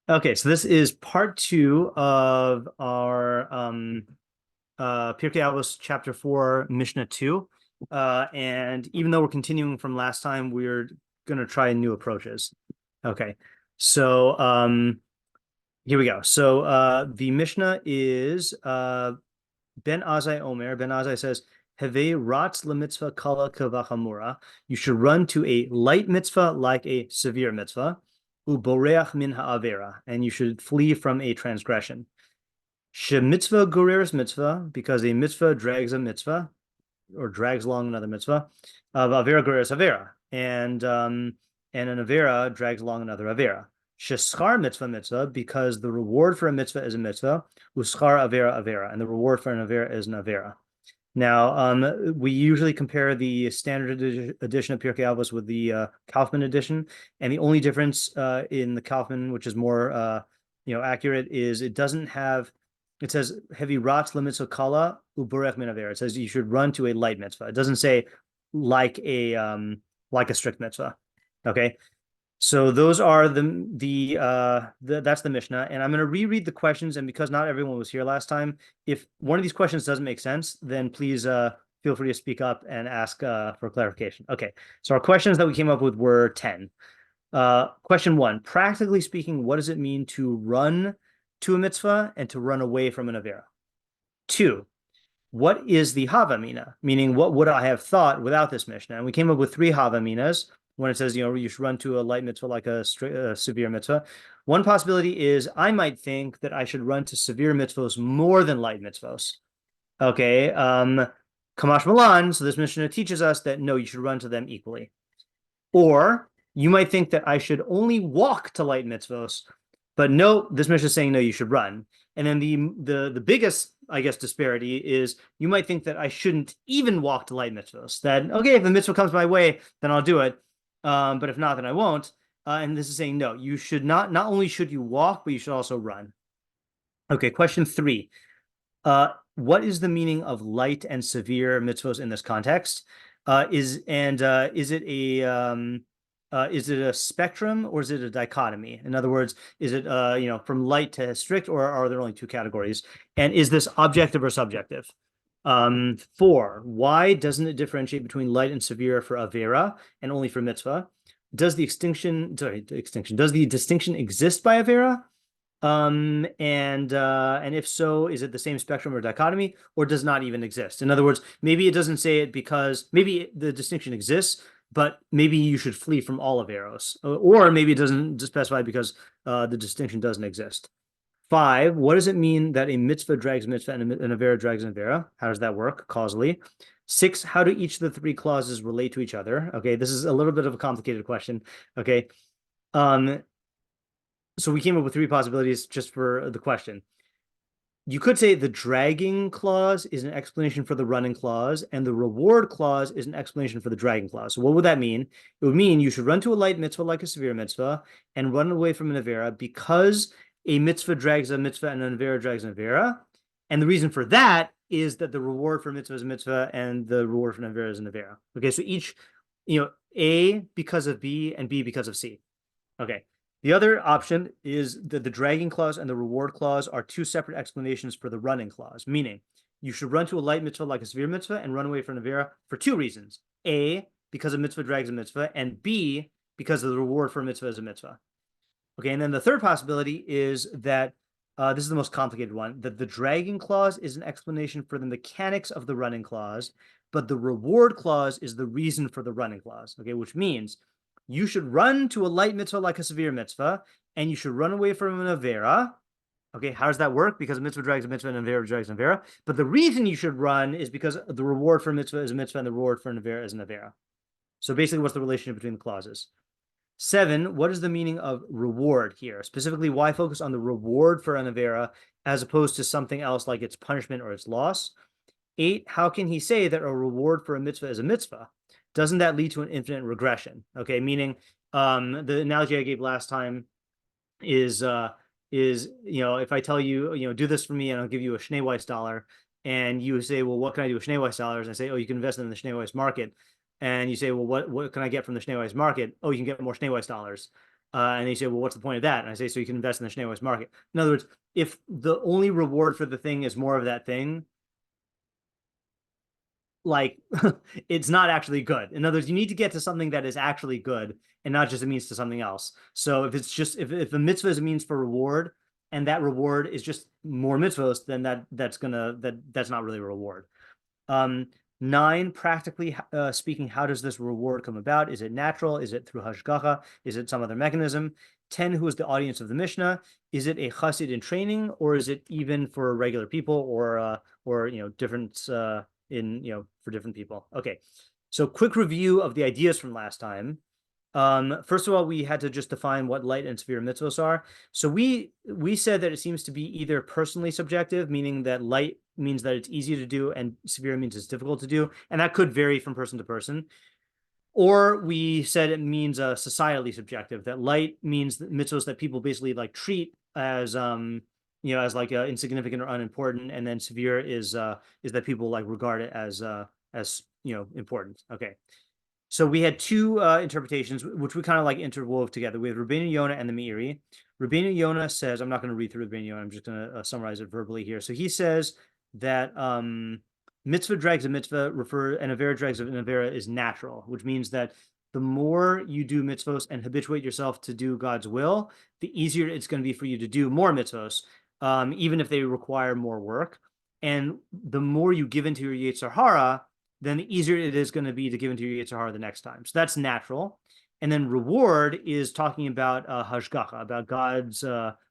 Okay, so this is part two of our Pirkei Avos chapter 4, Mishnah 2. And even though we're continuing from last time, we're gonna try new approaches. Okay, so here we go. So the Mishnah is Ben Azzai Omer. Ben Azzai says, Aveirah mitzvah kala kavachamura. You should run to a light mitzvah like a severe mitzvah. Uboreach min ha'avera, and you should flee from a transgression. She mitzvah goreres mitzvah, because a mitzvah drags a mitzvah, or drags along another mitzvah. Of avera goreres avera, and an avera drags along another avera. Sheschar mitzvah mitzvah, because the reward for a mitzvah is a mitzvah. Uschar avera avera, and the reward for an avera is an avera. Now, we usually compare the standard edition of Pirkei Avos with the Kaufman edition, and the only difference in the Kaufman, which is more accurate, is it doesn't have. It says heavy rats lemitzvah kala uborech min avera. It says you should run to a light mitzvah. It doesn't say like a strict mitzvah. Okay, so those are that's the Mishnah, and I'm going to reread the questions. And because not everyone was here last time, if one of these questions doesn't make sense, then please feel free to speak up and ask for clarification. Okay, so our questions that we came up with were 10. Question 1: practically speaking, what does it mean to run to a mitzvah and to run away from an avera? 2: what is the havamina? Meaning, what would I have thought without this Mishnah? And we came up with 3 havaminas when it says, you should run to a light mitzvah like a severe mitzvah. One possibility is I might think that I should run to severe mitzvos more than light mitzvos. Okay, Kamash Malan, so this Mishnah teaches us that no, you should run to them equally. Or you might think that I should only walk to light mitzvos, but no, this Mishnah is saying no, you should run. And then the biggest, I guess, disparity is you might think that I shouldn't even walk to light mitzvos. That okay, if the mitzvah comes my way, then I'll do it. But if not, then I won't. And this is saying no, you should not. Not only should you walk, but you should also run. Okay, question 3. What is the meaning of light and severe mitzvos in this context? Is it a spectrum or is it a dichotomy? In other words, is it from light to strict, or are there only 2 categories? And is this objective or subjective? 4: why doesn't it differentiate between light and severe for Aveirah and only for mitzvah? Does the distinction exist by Aveirah? And if so, is it the same spectrum or dichotomy, or does not even exist? In other words, maybe it doesn't say it because maybe the distinction exists, but maybe you should flee from all aveiros, or maybe it doesn't specify because the distinction doesn't exist. 5: what does it mean that a mitzvah drags mitzvah and an aveirah drags an aveirah? How does that work causally? 6: how do each of the 3 clauses relate to each other? Okay, this is a little bit of a complicated question. Okay, so we came up with 3 possibilities just for the question. You could say the dragging clause is an explanation for the running clause, and the reward clause is an explanation for the dragging clause. So what would that mean? It would mean you should run to a light mitzvah like a severe mitzvah and run away from an aveirah because a mitzvah drags a mitzvah and an aveirah drags an aveirah. And the reason for that is that the reward for a mitzvah is a mitzvah and the reward for an aveirah is an aveirah. Okay, so each, A because of B and B because of C. Okay. The other option is that the dragging clause and the reward clause are 2 separate explanations for the running clause, meaning you should run to a light mitzvah like a severe mitzvah and run away from an aveirah for 2 reasons. A, because a mitzvah drags a mitzvah, and B, because of the reward for a mitzvah is a mitzvah. Okay, and then the third possibility is that this is the most complicated one, that the dragging clause is an explanation for the mechanics of the running clause, but the reward clause is the reason for the running clause, okay, which means you should run to a light mitzvah like a severe mitzvah, and you should run away from an aveirah. Okay, how does that work? Because a mitzvah drags a mitzvah and an aveirah drags an aveirah. But the reason you should run is because the reward for a mitzvah is a mitzvah and the reward for an aveirah is an aveirah. So basically, what's the relationship between the clauses? 7, what is the meaning of reward here? Specifically, why focus on the reward for an aveirah as opposed to something else like its punishment or its loss? 8, how can he say that a reward for a mitzvah is a mitzvah? Doesn't that lead to an infinite regression? Okay, meaning the analogy I gave last time is if I tell you, do this for me and I'll give you a Schneeweiss dollar, and you say, well, what can I do with Schneeweiss dollars? And I say, oh, you can invest in the Schneeweiss market. And you say, well, what can I get from the Schneeweiss market? Oh, you can get more Schneeweiss dollars. And they say, well, what's the point of that? And I say, so you can invest in the Shnei market. In other words, if the only reward for the thing is more of that thing, like it's not actually good. In other words, you need to get to something that is actually good and not just a means to something else. So if it's just if the mitzvah is a means for reward and that reward is just more mitzvos, then that's not really a reward. 9, practically speaking, how does this reward come about? Is it natural? Is it through hashgacha? Is it some other mechanism? 10, who is the audience of the Mishnah? Is it a chassid in training, or is it even for regular people, or different for different people? Okay, so quick review of the ideas from last time. First of all, we had to just define what light and severe mitzvos are. So we said that it seems to be either personally subjective, meaning that light means that it's easy to do and severe means it's difficult to do, and that could vary from person to person. Or we said it means societally subjective, that light means that mitzvos that people basically like treat as as like insignificant or unimportant, and then severe is that people like regard it as important. Okay. So we had 2 interpretations, which we kind of like interwove together. We have Rabbeinu Yonah and the Meiri. Rabbeinu Yonah says, I'm not going to read through Rabbeinu Yonah, I'm just going to summarize it verbally here. So he says that mitzvah dregs a mitzvah and Aveirah dregs an Aveirah is natural, which means that the more you do mitzvos and habituate yourself to do God's will, the easier it's going to be for you to do more mitzvos, even if they require more work. And the more you give into your Yetzer Hara, then the easier it is going to be to give into your Yetzer Hara the next time. So that's natural. And then reward is talking about hashgacha, about God's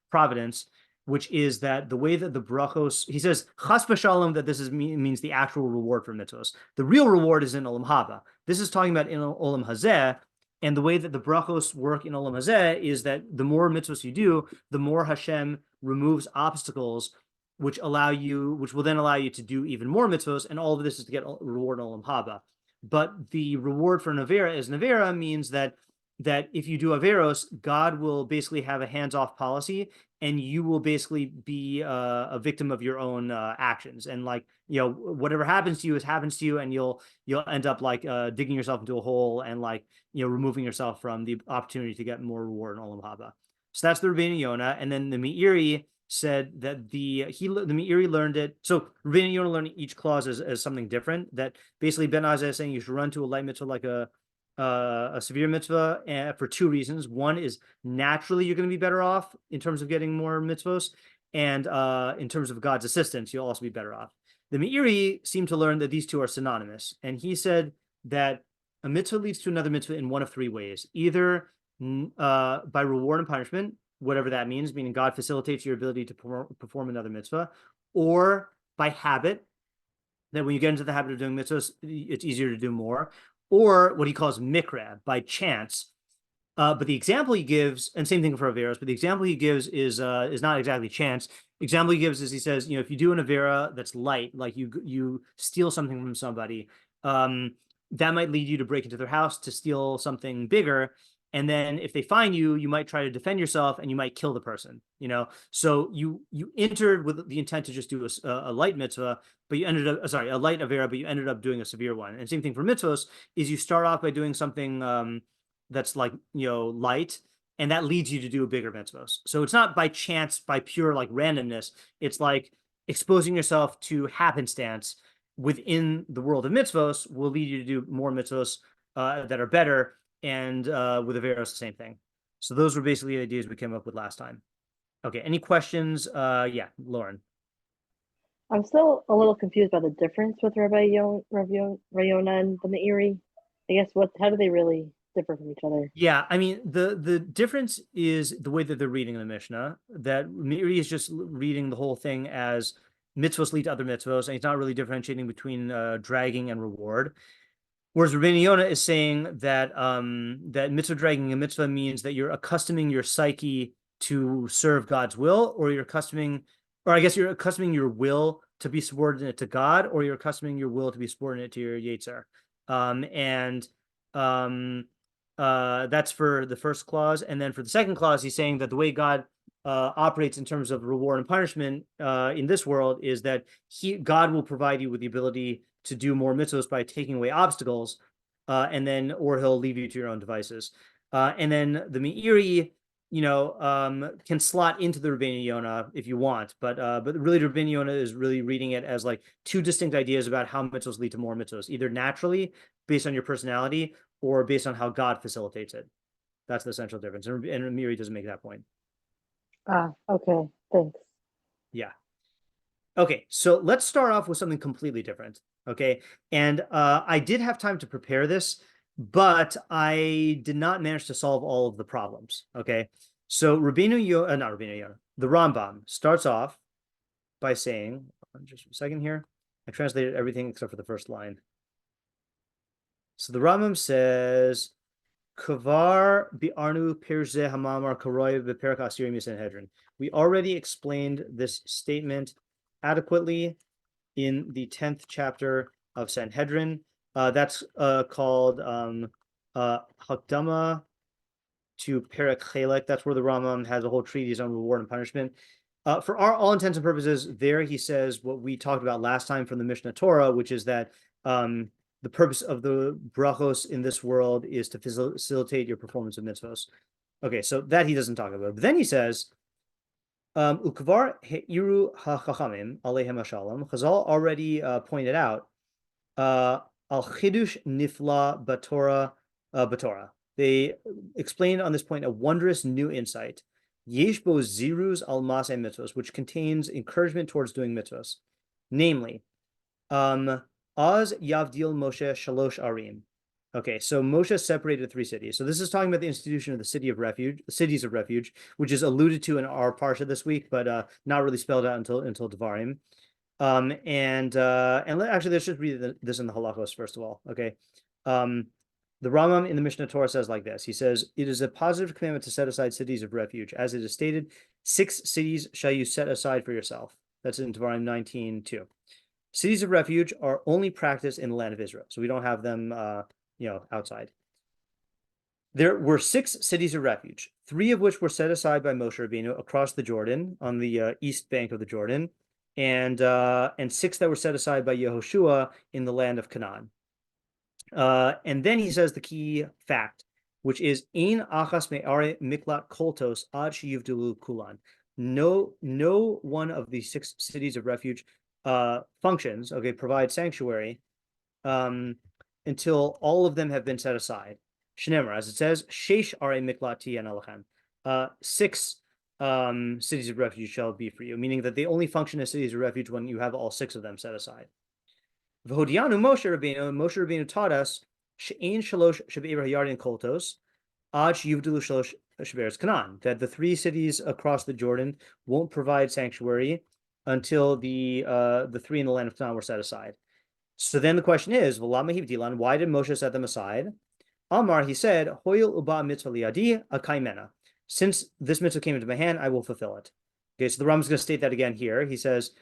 providence, which is that the way that the brachos, he says, chas v'shalom, that this means the actual reward for mitzvos. The real reward is in olam haba. This is talking about in olam hazeh, and the way that the brachos work in olam hazeh is that the more mitzvos you do, the more Hashem removes obstacles which will then allow you to do even more mitzvos, and all of this is to get reward in olam haba. But the reward for an aveirah is an aveirah means that if you do aveiros, God will basically have a hands-off policy, and you will basically be a victim of your own actions. And whatever happens to you happens to you, and you'll end up digging yourself into a hole and removing yourself from the opportunity to get more reward in olam haba. So that's the Rabbeinu Yonah, and then the Meiri said that the Meiri learned it. So Rabbeinu Yonah learned each clause as something different. That basically Ben Azzai is saying you should run to a light mitzvah like a severe mitzvah for 2 reasons. One is naturally you're going to be better off in terms of getting more mitzvos, and in terms of God's assistance, you'll also be better off. The Meiri seemed to learn that these 2 are synonymous, and he said that a mitzvah leads to another mitzvah in one of 3 ways: either by reward and punishment, whatever that means, meaning God facilitates your ability to perform another mitzvah, or by habit, that when you get into the habit of doing mitzvahs, it's easier to do more, or what he calls mikra, by chance. But the example he gives, and same thing for aveiros, but the example he gives is not exactly chance. The example he gives is, he says, if you do an aveirah that's light, like you steal something from somebody, that might lead you to break into their house to steal something bigger. And then if they find you, you might try to defend yourself and you might kill the person, So you entered with the intent to just do a light mitzvah, but you ended up, a light aveirah, but you ended up doing a severe one. And same thing for mitzvos, is you start off by doing something that's light, and that leads you to do a bigger mitzvos. So it's not by chance, by pure randomness. It's like exposing yourself to happenstance within the world of mitzvos will lead you to do more mitzvos that are better. And with aveiros, the same thing. So those were basically the ideas we came up with last time. Okay, any questions? Yeah, Lauren. I'm still a little confused by the difference with Rabbi Yonah and the Meiri. I guess how do they really differ from each other? Yeah, I mean, the difference is the way that they're reading the Mishnah. That Meiri is just reading the whole thing as mitzvos lead to other mitzvos, and he's not really differentiating between dragging and reward. Whereas Rabbeinu Yonah is saying that that mitzvah dragging a mitzvah means that you're accustoming your psyche to serve God's will, or you're accustoming your will to be subordinate to God, or you're accustoming your will to be subordinate to your Yetzer. That's for the first clause. And then for the second clause, he's saying that the way God operates in terms of reward and punishment in this world is that God will provide you with the ability to do more mitzvos by taking away obstacles, or he'll leave you to your own devices. And then the Meiri, can slot into the Rabbeinu Yonah if you want, but really the Rabbeinu Yonah is really reading it as like two distinct ideas about how mitzvos lead to more mitzvos, either naturally based on your personality or based on how God facilitates it. That's the central difference, and Meiri doesn't make that point. Okay, thanks. Yeah. Okay, so let's start off with something completely different. Okay, and I did have time to prepare this, but I did not manage to solve all of the problems. Okay, so not Rabbeinu Yonah, the Rambam starts off by saying, just a second here, I translated everything except for the first line. So the Rambam says, Kavar bi'arnu pirze hamamar karoy beperek asiri misanhedrin. We already explained this statement adequately in the 10th chapter of Sanhedrin. That's called Hakdama to Perek Chelek. That's where the Rambam has a whole treatise on reward and punishment. For all intents and purposes, there he says what we talked about last time from the Mishnah Torah, which is that the purpose of the brachos in this world is to facilitate your performance of mitzvos. Okay, so that he doesn't talk about. But then he says, Ukvar he'iru hachachamim alehem hashalom. Chazal already pointed out al chidush nifla batorah. They explained on this point a wondrous new insight. Yesh bo ziruz al maseh mitzvos, which contains encouragement towards doing mitzvos. Namely, Az Yavdil Moshe Shalosh Arim. Okay, so Moshe separated 3 cities. So this is talking about the institution of the cities of refuge, which is alluded to in our parsha this week, but not really spelled out until Devarim. And actually, let's just read this in the halachos first of all. Okay, the Rambam in the Mishnah Torah says like this. He says, "It is a positive commandment to set aside cities of refuge, as it is stated, 6 cities shall you set aside for yourself." That's in Devarim 19:2. Cities of refuge are only practiced in the land of Israel, so we don't have them, outside. There were 6 cities of refuge, 3 of which were set aside by Moshe Rabbeinu across the Jordan on the east bank of the Jordan, and 6 that were set aside by Yehoshua in the land of Canaan. And then he says the key fact, which is Ein achas me'are miklat koltos ad sheyivdulu kulan. No one of the 6 cities of refuge functions, provide sanctuary until all of them have been set aside. Shneimar, as it says, sheish are miklati and alachem. 6 cities of refuge shall be for you, meaning that they only function as cities of refuge when you have all 6 of them set aside. V'hodianu Moshe Rabbeinu taught us she'ein shalosh shebe'er hayarden koltos ad sheyivdulu shalosh shebe'eretz Canaan, that the 3 cities across the Jordan won't provide sanctuary until the 3 in the land of Canaan were set aside. So then the question is, why did Moshe set them aside? Amar, he said, Hoyil uba mitzvah liadi akaimena. Since this mitzvah came into my hand, I will fulfill it. Okay, so the Rambam is going to state that again here. He says,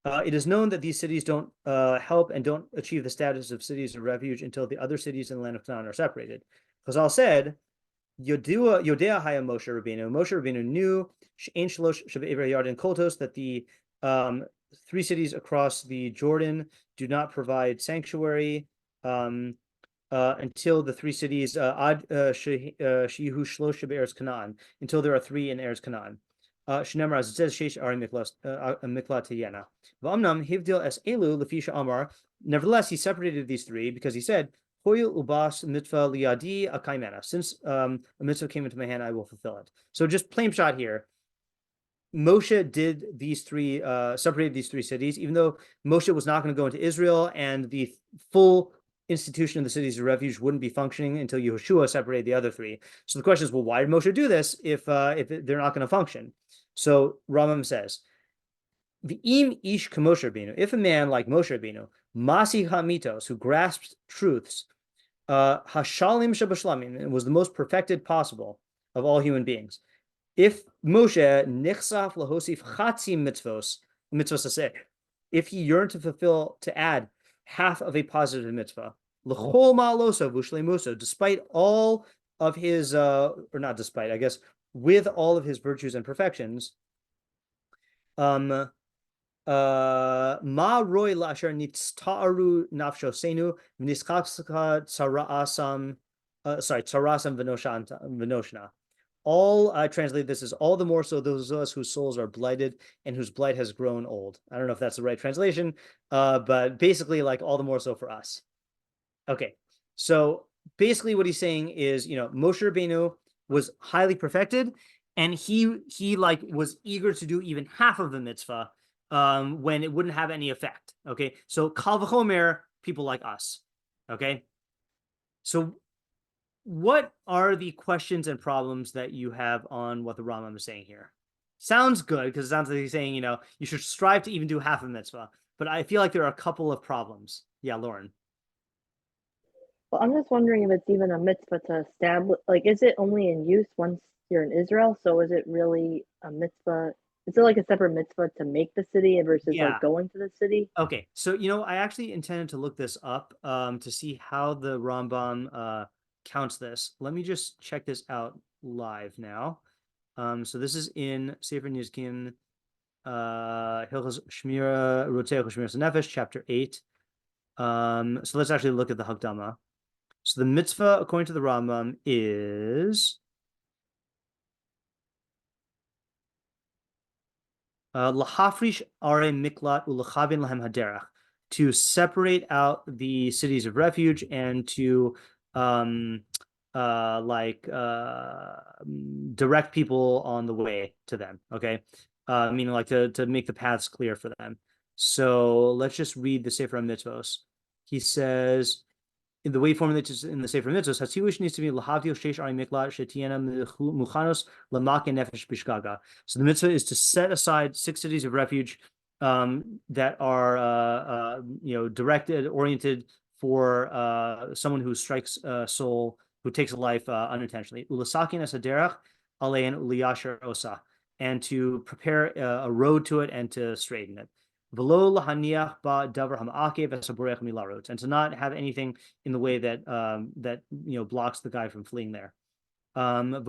it is known that these cities don't help and don't achieve the status of cities of refuge until the other cities in the land of Canaan are separated. Chazal said, Yodea haya Moshe Rabbeinu. Moshe Rabbeinu knew she'ein shalosh shebe'er yarden koltos, that the 3 cities across the Jordan do not provide sanctuary until the 3 cities ad shehu shlosh be'eretz Canaan, until there are 3 in Eretz Canaan. Shneimar, as it says, sheish are miklat tiyena. V'amnam hivdil es elu lefisha amar. Nevertheless, he separated these 3 because he said, Hoyil ubas mitzvah liadi akaimena. Since a mitzvah came into my hand, I will fulfill it. So just plain shot here. Moshe did these 3, separated these 3 cities, even though Moshe was not going to go into Israel, and the full institution of the cities of refuge wouldn't be functioning until Yehoshua separated the other 3. So the question is, well, why did Moshe do this if they're not going to function? So Rambam says, "V'im ish k'Moshe Rabbeinu, if a man like Moshe Rabbeinu, masi hamitos, who grasps truths, hashalim shabashlamim, and was the most perfected possible of all human beings. If Moshe nichsaf lahosif chatzi mitzvos aseh, if he yearned to add half of a positive mitzvah, l'chol ma'aloso v'ushleimuso, despite all of his, or not despite, I guess, with all of his virtues and perfections, ma roy la'asher nitzta'aru nafshosenu v'nischapska tzara'asam Taras and Venoshna. All, I translate this as all the more so those of us whose souls are blighted and whose blight has grown old. I don't know if that's the right translation, but basically like all the more so for us. Okay, so basically what he's saying is, Moshe Rabbeinu was highly perfected, and he like was eager to do even half of the mitzvah when it wouldn't have any effect. Okay, so kal v'chomer, people like us. Okay, so what are the questions and problems that you have on what the Rambam is saying here? Sounds good, because it sounds like he's saying, you should strive to even do half a mitzvah. But I feel like there are a couple of problems. Yeah, Lauren. Well, I'm just wondering if it's even a mitzvah to establish, like, is it only in use once you're in Israel? So is it really a mitzvah? Is it like a separate mitzvah to make the city versus Yeah. like going to the city? Okay, so I actually intended to look this up to see how the Rambam counts this. Let me just check this out live now. So this is in Sefer Nizkin, Hilchos Shmira Roteach Shmiras Nefesh, chapter 8. So let's actually look at the Hakdama. So the mitzvah, according to the Rambam, is lahafrish are miklat ulachavin lahem haderach, to separate out the cities of refuge and to direct people on the way to them. Okay, meaning like to make the paths clear for them. So let's just read the Sefer Mitzvos. He says, in the way formulated in the Sefer Mitzvos, Hatzilush needs to be lahavdil sheish ari miklat shetiena muchanos lamak nefesh bishgaga. So the mitzvah is to set aside 6 cities of refuge that are directed, oriented for someone who strikes a soul, who takes a life unintentionally. Ulasakin esaderach alein uliyasher osa, and to prepare a road to it and to straighten it. And to not have anything in the way that blocks the guy from fleeing there. Prepare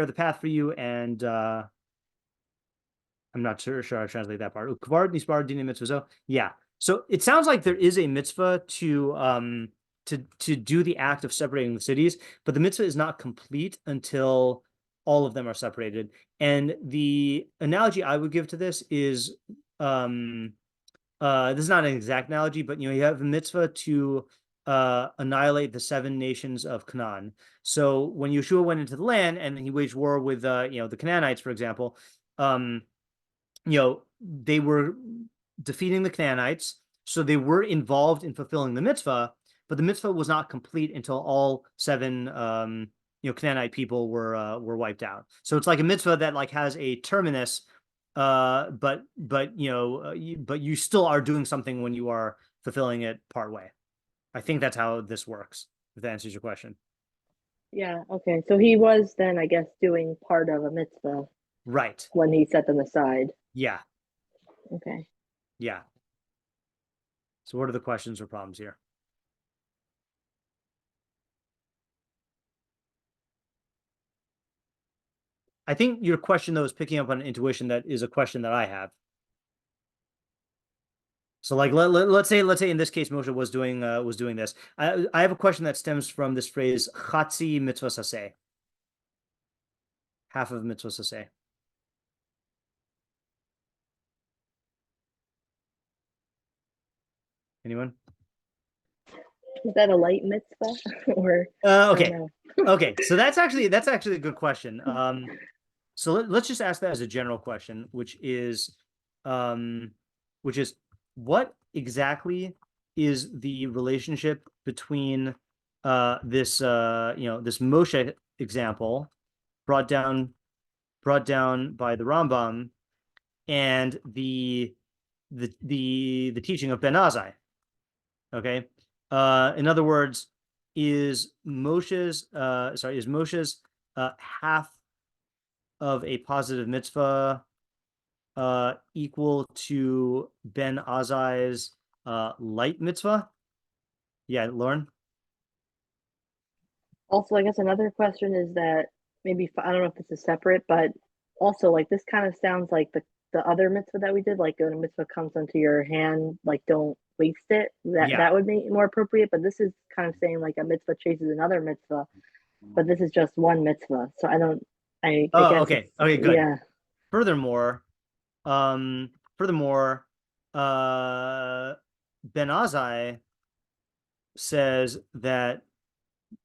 the path for you, and I'm not sure I translate that part. Yeah. So it sounds like there is a mitzvah to do the act of separating the cities, but the mitzvah is not complete until all of them are separated. And the analogy I would give to this is, this is not an exact analogy, but you have a mitzvah to annihilate the 7 nations of Canaan. So when Yeshua went into the land and he waged war with the Canaanites, for example, they were defeating the Canaanites, so they were involved in fulfilling the mitzvah, but the mitzvah was not complete until all 7 Canaanite people were wiped out. So it's like a mitzvah that like has a terminus, but you still are doing something when you are fulfilling it part way. I think that's how this works, if that answers your question. Yeah, okay. So he was then, I guess, doing part of a mitzvah. Right. When he set them aside. Yeah. Okay. Yeah. So what are the questions or problems here? I think your question, though, is picking up on an intuition that is a question that I have. So like let's say in this case Moshe was doing this. I have a question that stems from this phrase chatzi mitzvos aseh. Half of mitzvos aseh. Anyone? Is that a light mitzvah or okay. Okay, so that's actually a good question. So let's just ask that as a general question, which is what exactly is the relationship between this Moshe example brought down by the Rambam and the teaching of Ben Azzai? Okay. In other words, is Moshe's half of a positive mitzvah equal to Ben Azzai's light mitzvah? Yeah, Lauren? Also, I guess another question is that maybe, I don't know if this is separate, but also like this kind of sounds like the other mitzvah that we did, like when a mitzvah comes onto your hand, like don't waste it. That would make it more appropriate. But this is kind of saying like a mitzvah chases another mitzvah, but this is just one mitzvah. So I guess okay, good. Yeah. Furthermore, Ben Azzai says that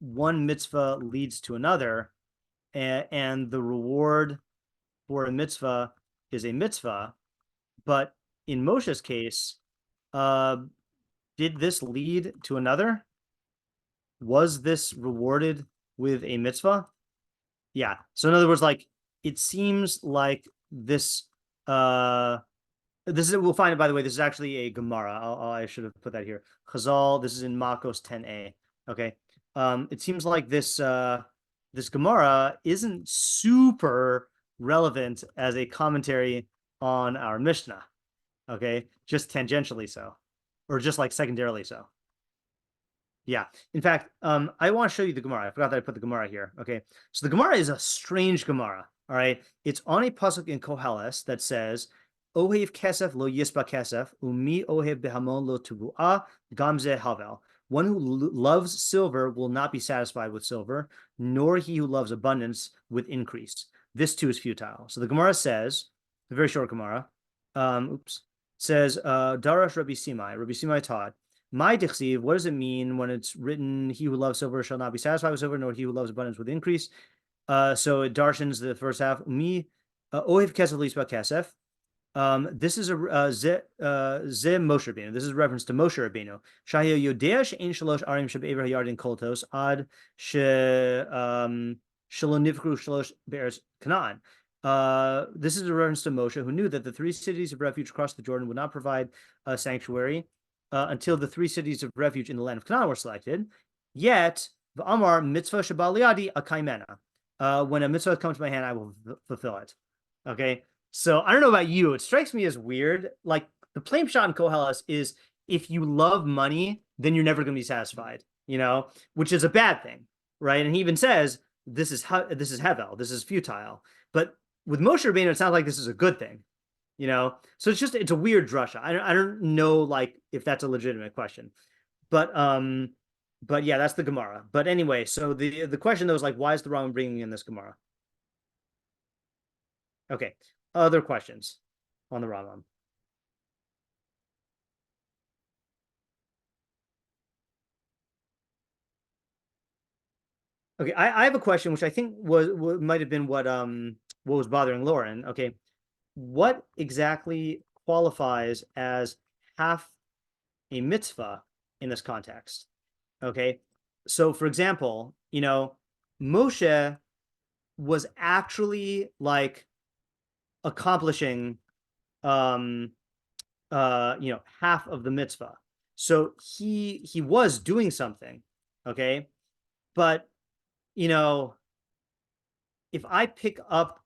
one mitzvah leads to another, and the reward for a mitzvah is a mitzvah. But in Moshe's case, did this lead to another? Was this rewarded with a mitzvah? Yeah. So in other words, like it seems like this. This is, we'll find it, by the way, this is actually a Gemara. I should have put that here. Chazal, this is in Makos 10a. Okay. It seems like this this Gemara isn't super relevant as a commentary on our Mishnah. Okay, just tangentially so, or just like secondarily so. Yeah. In fact, I want to show you the Gemara. I forgot that I put the Gemara here. Okay. So the Gemara is a strange Gemara. All right. It's on a pasuk in Koheles that says, Ohev kesef lo yisba kesef, umi ohev behamon lo tuvu'ah, gamze havel. One who loves silver will not be satisfied with silver, nor he who loves abundance with increase. This too is futile. So the Gemara says, a very short Gemara, says, Darash Rabbi Simai. Rabbi Simai taught, my dichsiv, what does it mean when it's written, he who loves silver shall not be satisfied with silver, nor he who loves abundance with increase? So it darshans the first half, mi ohev kesef lisba kesef. This is a ze Moshe Rabbeinu. This is a reference to Moshe Rabbeinu. Shahya yodea she'en shalosh arim shebe'ever hayardin koltos ad shelo nivkru shalosh be'eretz Canaan. This is a reference to Moshe, who knew that the 3 cities of refuge across the Jordan would not provide a sanctuary until the 3 cities of refuge in the land of Canaan were selected. Yet, the Amar mitzvah shabaliadi akaimena. When a mitzvah comes to my hand, I will fulfill it. Okay. So I don't know about you. It strikes me as weird. Like the plain shot in Koheles is if you love money, then you're never going to be satisfied, which is a bad thing, right? And he even says, this is hevel, this is futile. But with Moshe Rabbeinu, it sounds like this is a good thing, So it's a weird drasha. I don't know like if that's a legitimate question, but yeah, that's the Gemara. But anyway, so the question though is like, why is the Rambam bringing in this Gemara? Okay. Other questions on the Rambam? Okay, I have a question which I think might have been what was bothering Lauren. Okay, what exactly qualifies as half a mitzvah in this context? Okay, so for example, Moshe was actually like accomplishing half of the mitzvah. So he was doing something, okay? But if I pick up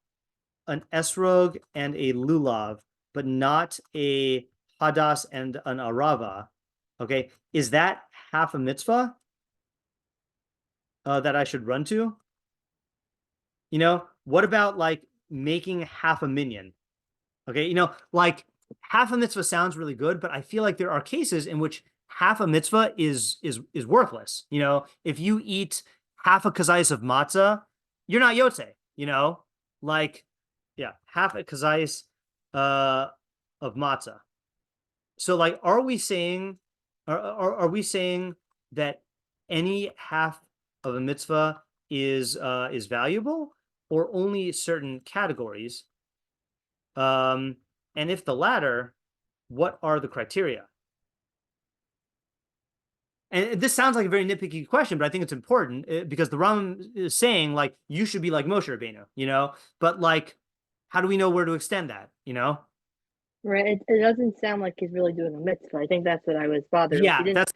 an esrog and a lulav, but not a hadas and an arava, okay, is that half a mitzvah that I should run to? What about like making half a minyan? Okay, like half a mitzvah sounds really good, but I feel like there are cases in which half a mitzvah is worthless. If you eat half a kazayis of matzah, you're not yotze. Like half a kazayis of matzah. So like, are we saying that any half of a mitzvah is valuable, or only certain categories? And if the latter, what are the criteria? And this sounds like a very nitpicky question, but I think it's important because the Rambam is saying like you should be like Moshe Rabbeinu, but like, how do we know where to extend that? Right. It doesn't sound like he's really doing a mitzvah. I think that's what I was bothered. Yeah, He didn't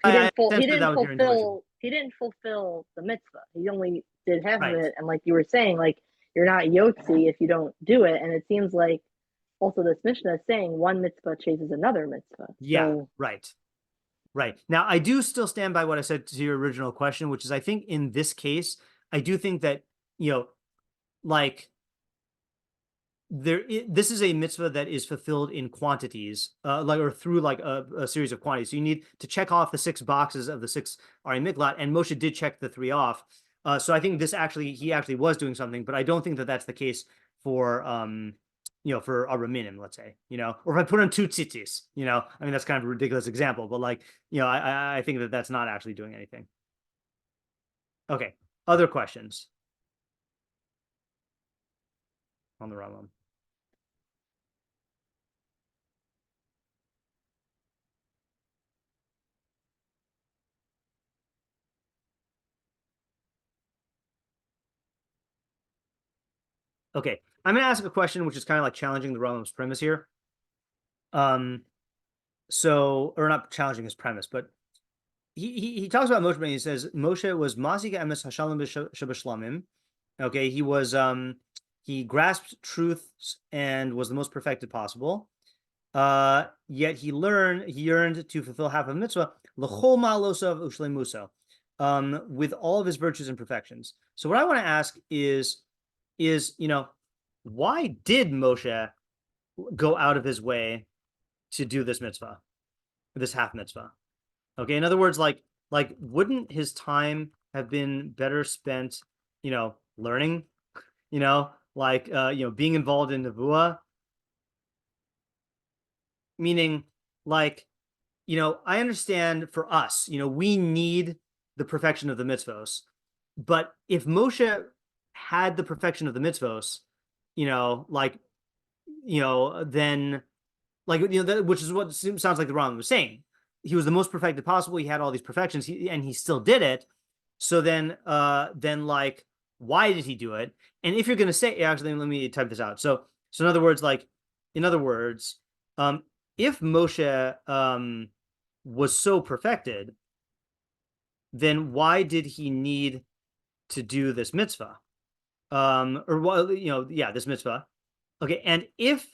fulfill the mitzvah. He only did half of it, and like you were saying, like you're not yotzi if you don't do it. And it seems like also this Mishnah is saying one mitzvah chases another mitzvah. Yeah, right. Now, I do still stand by what I said to your original question, which is I think in this case, I do think that, like this is a mitzvah that is fulfilled in quantities, or through a series of quantities. So you need to check off the 6 boxes of the 6 Ari Miklat, and Moshe did check the 3 off. So I think he actually was doing something, but I don't think that that's the case for for a raminim, let's say, or if I put on 2 tzitzis, I mean, that's kind of a ridiculous example, but I think that that's not actually doing anything. Okay, other questions on the Rambam? Okay, I'm going to ask a question which is kind of like challenging the Rambam's premise here. Or not challenging his premise, but he talks about Moshe, and he says Moshe was Masika emes hashalom shebashlamim. Okay, he grasped truths and was the most perfected possible. Yet he yearned to fulfill half of mitzvah, l'chol ma'alosav ushleimuso, with all of his virtues and perfections. So what I want to ask is why did Moshe go out of his way to do this mitzvah, this half mitzvah? Okay, in other words, like wouldn't his time have been better spent, learning, being involved in nevuah? Meaning, I understand for us, we need the perfection of the mitzvos, but if Moshe had the perfection of the mitzvos, then which is what sounds like the Rambam was saying. He was the most perfected possible. He had all these perfections, and he still did it. So then why did he do it? And if you're going to say, actually, let me type this out. So in other words, if Moshe was so perfected, then why did he need to do this mitzvah? This mitzvah. Okay, and if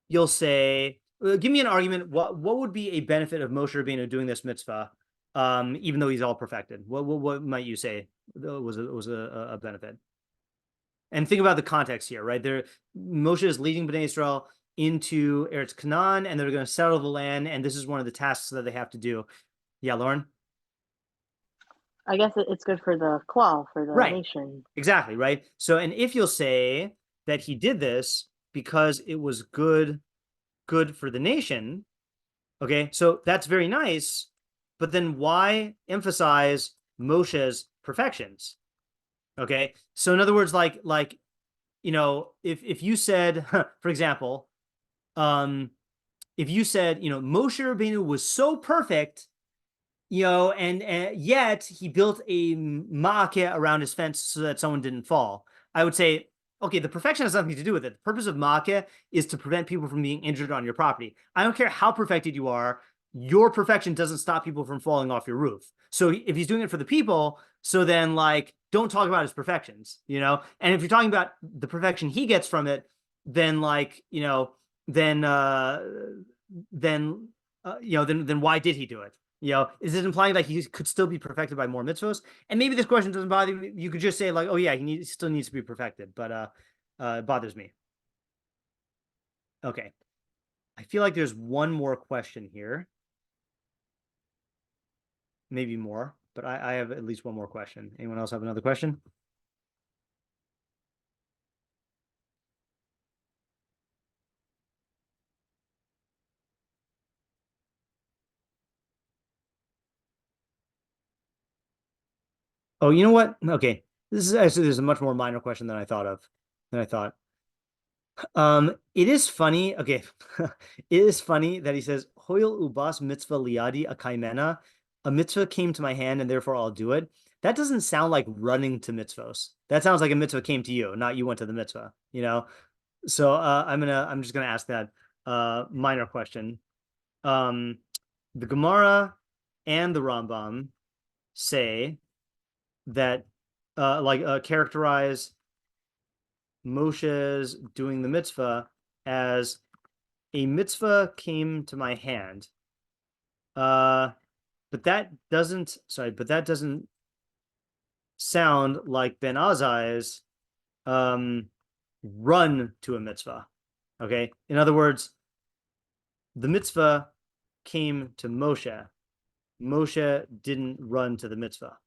you'll say, give me an argument, what would be a benefit of Moshe Rabbeinu doing this mitzvah, even though he's all perfected? What might you say was a benefit? And think about the context here, right? Moshe is leading Bnei Israel into Eretz Canaan, and they're going to settle the land, and this is one of the tasks that they have to do. Yeah, Lauren? I guess it's good for the klal, for the nation. Exactly, right? So, and if you'll say that he did this because it was good for the nation, okay, so that's very nice, but then why emphasize Moshe's perfections? Okay, so in other words, if you said, for example, if you said, Moshe Rabbeinu was so perfect, and yet he built a ma'akeh around his fence so that someone didn't fall, I would say, okay, the perfection has nothing to do with it. The purpose of ma'akeh is to prevent people from being injured on your property. I don't care how perfected you are. Your perfection doesn't stop people from falling off your roof. So if he's doing it for the people, so then don't talk about his perfections, And if you're talking about the perfection he gets from it, then then why did he do it? Is it implying that he could still be perfected by more mitzvos? And maybe this question doesn't bother you. You could just say oh yeah, he still needs to be perfected, but it bothers me. Okay. I feel like there's one more question here. Maybe more, but I have at least one more question. Anyone else have another question? Oh, you know what? Okay. There's a much more minor question than I thought. It is funny. Okay. It is funny that he says, Hoil ubas mitzvah liadi akaimena. A mitzvah came to my hand and therefore I'll do it. That doesn't sound like running to mitzvos. That sounds like a mitzvah came to you, not you went to the mitzvah, So I'm just gonna ask that minor question. The Gemara and the Rambam say that characterize Moshe's doing the mitzvah as a mitzvah came to my hand. But that doesn't sound like Ben Azzai's run to a mitzvah. Okay. In other words, the mitzvah came to Moshe. Moshe didn't run to the mitzvah.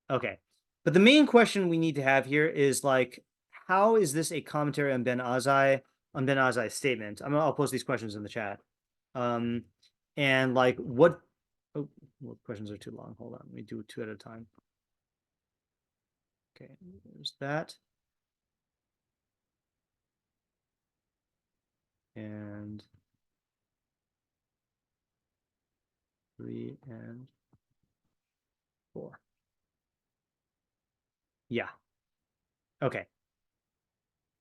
Okay. But the main question we need to have here is like, how is this a commentary on Ben Azzai's statement? I'll post these questions in the chat. And like what questions are too long? Hold on. Let me do 2 at a time. Okay, there's that. And 3 and 4. Yeah. Okay.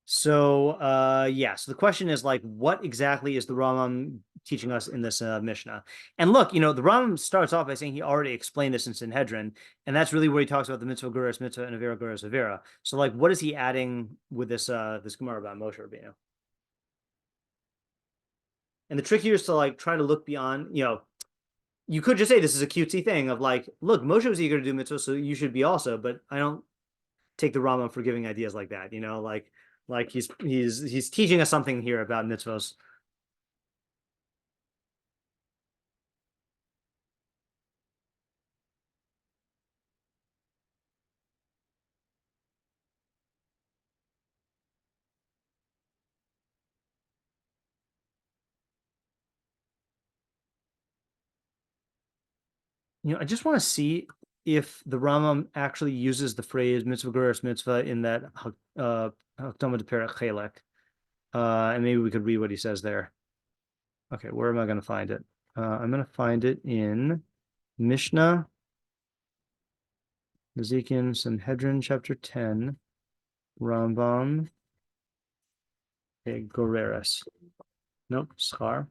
So so the question is like, what exactly is the Rambam teaching us in this Mishnah? And look, the Rambam starts off by saying he already explained this in Sforno, and that's really where he talks about the mitzvah Goreres mitzvah and Aveirah Goreres Aveirah. So like, what is he adding with this this Gemara about Moshe Rabbeinu? And the trick here is to like try to look beyond, you could just say this is a cutesy thing of like, look, Moshe was eager to do mitzvah, so you should be also, but I don't take the Rambam for giving ideas like that, like he's teaching us something here about mitzvos. I just want to see if the Rambam actually uses the phrase mitzvah Goreres mitzvah in that Hakdama to Perek Chelek. And maybe we could read what he says there. Okay, where am I going to find it? I'm going to find it in Mishnah, Nezikin, Sanhedrin, chapter 10, Rambam, Goreres. Nope, Schar.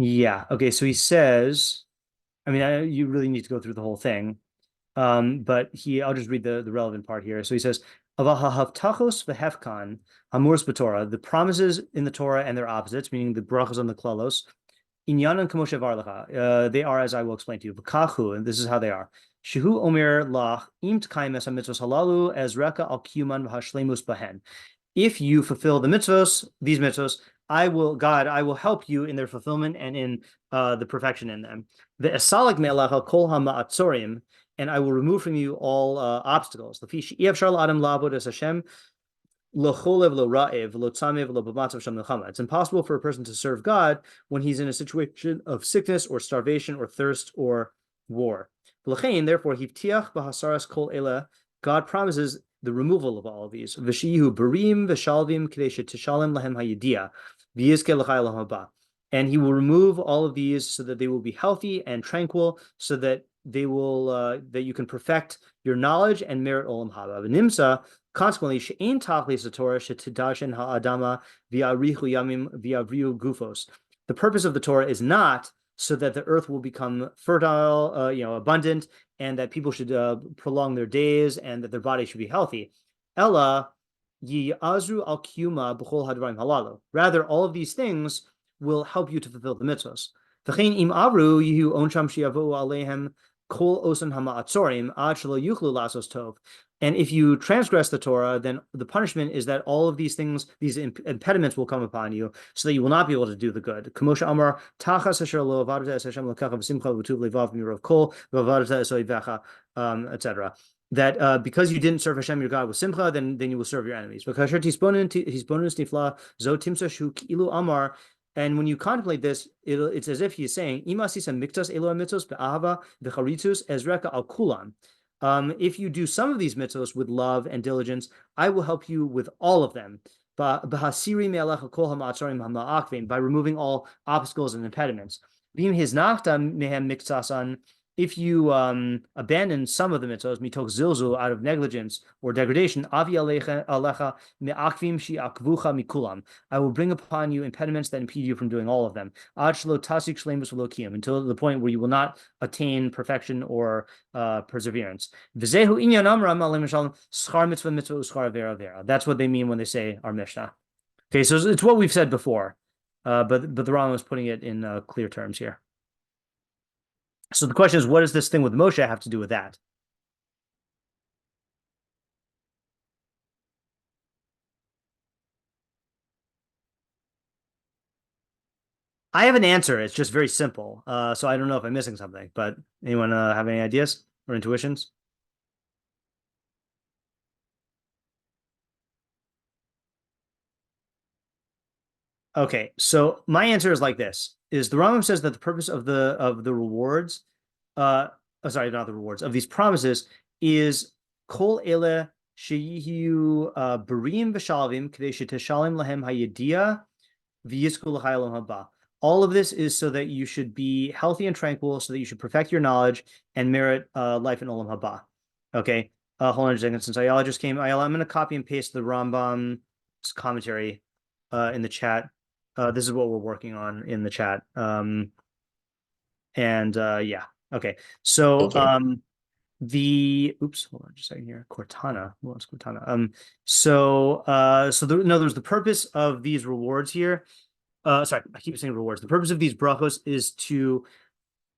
Yeah. Okay. So he says, I mean, you really need to go through the whole thing. But I'll just read the relevant part here. So he says, Avahavtachos v'hefkan hamurs b'Torah, the promises in the Torah and their opposites, meaning the brachos and the klalos, inyanan kamoshe varlecha, they are as I will explain to you. V'kachu, and this is how they are. Shehu omer lach im t'kayim es mitzvos halalu as reka al kiyuman v'hashlemus bahen. If you fulfill the mitzvos, these mitzvos, I will help you in their fulfillment and in the perfection in them. The esalik me'alacha kol ha'ma'atzorim, and I will remove from you all obstacles. It's impossible for a person to serve God when he's in a situation of sickness or starvation or thirst or war. Therefore, God promises the removal of all of these. And he will remove all of these so that they will be healthy and tranquil, so that they will that you can perfect your knowledge and merit olam haba. Nimsa, consequently, she'ein tachlis Torah shetidashen ha'adama v'arichu yamim v'avriu gufos. The purpose of the Torah is not so that the earth will become fertile, abundant, and that people should prolong their days and that their body should be healthy. Ella yi'azru al kiyuma b'chol hadvarim halalu. Rather, all of these things will help you to fulfill the mitzvos. V'chein im avru yihu onsham shi'avu aleihem kol osan hama'atzorim ad shelo yuchlu lasos tov. And if you transgress the Torah, then the punishment is that all of these things, these impediments will come upon you, so that you will not be able to do the good. Kamosha Amar, Tachas Asher Lo Avadata Es Hashem Lakacha V'Simcha V'Tuv Levav Mirav Kol V'Avadata Es Oivecha, etc. That because you didn't serve Hashem your God with simcha, then you will serve your enemies. Because Hisbonus Nifla Zo Timsa Shu Kilu Amar. And when you contemplate this, it's as if he's saying, "Imasisa miktas elo mitzvos be'ahava v'charitus ezreka al kulan." If you do some of these mitzvos with love and diligence, I will help you with all of them. By removing all obstacles and impediments. If you abandon some of the mitzvos, mitok zilzul, out of negligence or degradation, I will bring upon you impediments that impede you from doing all of them, until the point where you will not attain perfection or perseverance. That's what they mean when they say our Mishnah. Okay, so it's what we've said before, but the Rambam is putting it in clear terms here. So the question is, what does this thing with Moshe have to do with that? I have an answer. It's just very simple. So I don't know if I'm missing something, but anyone have any ideas or intuitions? Okay, so my answer is like this: is the Rambam says that the purpose of the rewards, sorry, not the rewards of these promises, is kol ele sheyihu berim v'shalvim k'dei sheteshalim lahem hayedia v'yizku l'chayolam haba. All of this is so that you should be healthy and tranquil, so that you should perfect your knowledge and merit life in olam haba. Okay, hold on a second. Since Ayala just came, Ayala, I'm going to copy and paste the Rambam's commentary in the chat. This is what we're working on in the chat. And yeah, okay. So Thank you. hold on just a second here. Cortana. Who wants Cortana? In other words, the purpose of these rewards here, sorry, I keep saying rewards. The purpose of these brachos is to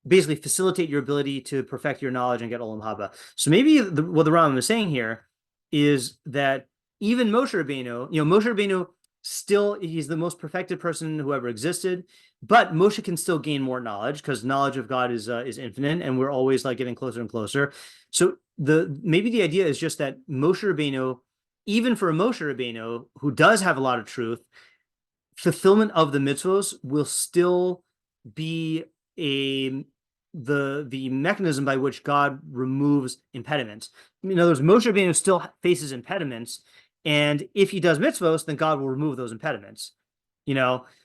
basically facilitate your ability to perfect your knowledge and get olam haba. So maybe what the Rambam is saying here is that even Moshe Rabbeinu, Moshe Rabbeinu still, he's the most perfected person who ever existed, but Moshe can still gain more knowledge because knowledge of God is infinite, and we're always like getting closer and closer. So maybe the idea is just that Moshe Rabbeinu, even for a Moshe Rabbeinu who does have a lot of truth, fulfillment of the mitzvos will still be the mechanism by which God removes impediments. In other words, Moshe Rabbeinu still faces impediments, and if he does mitzvos, then God will remove those impediments.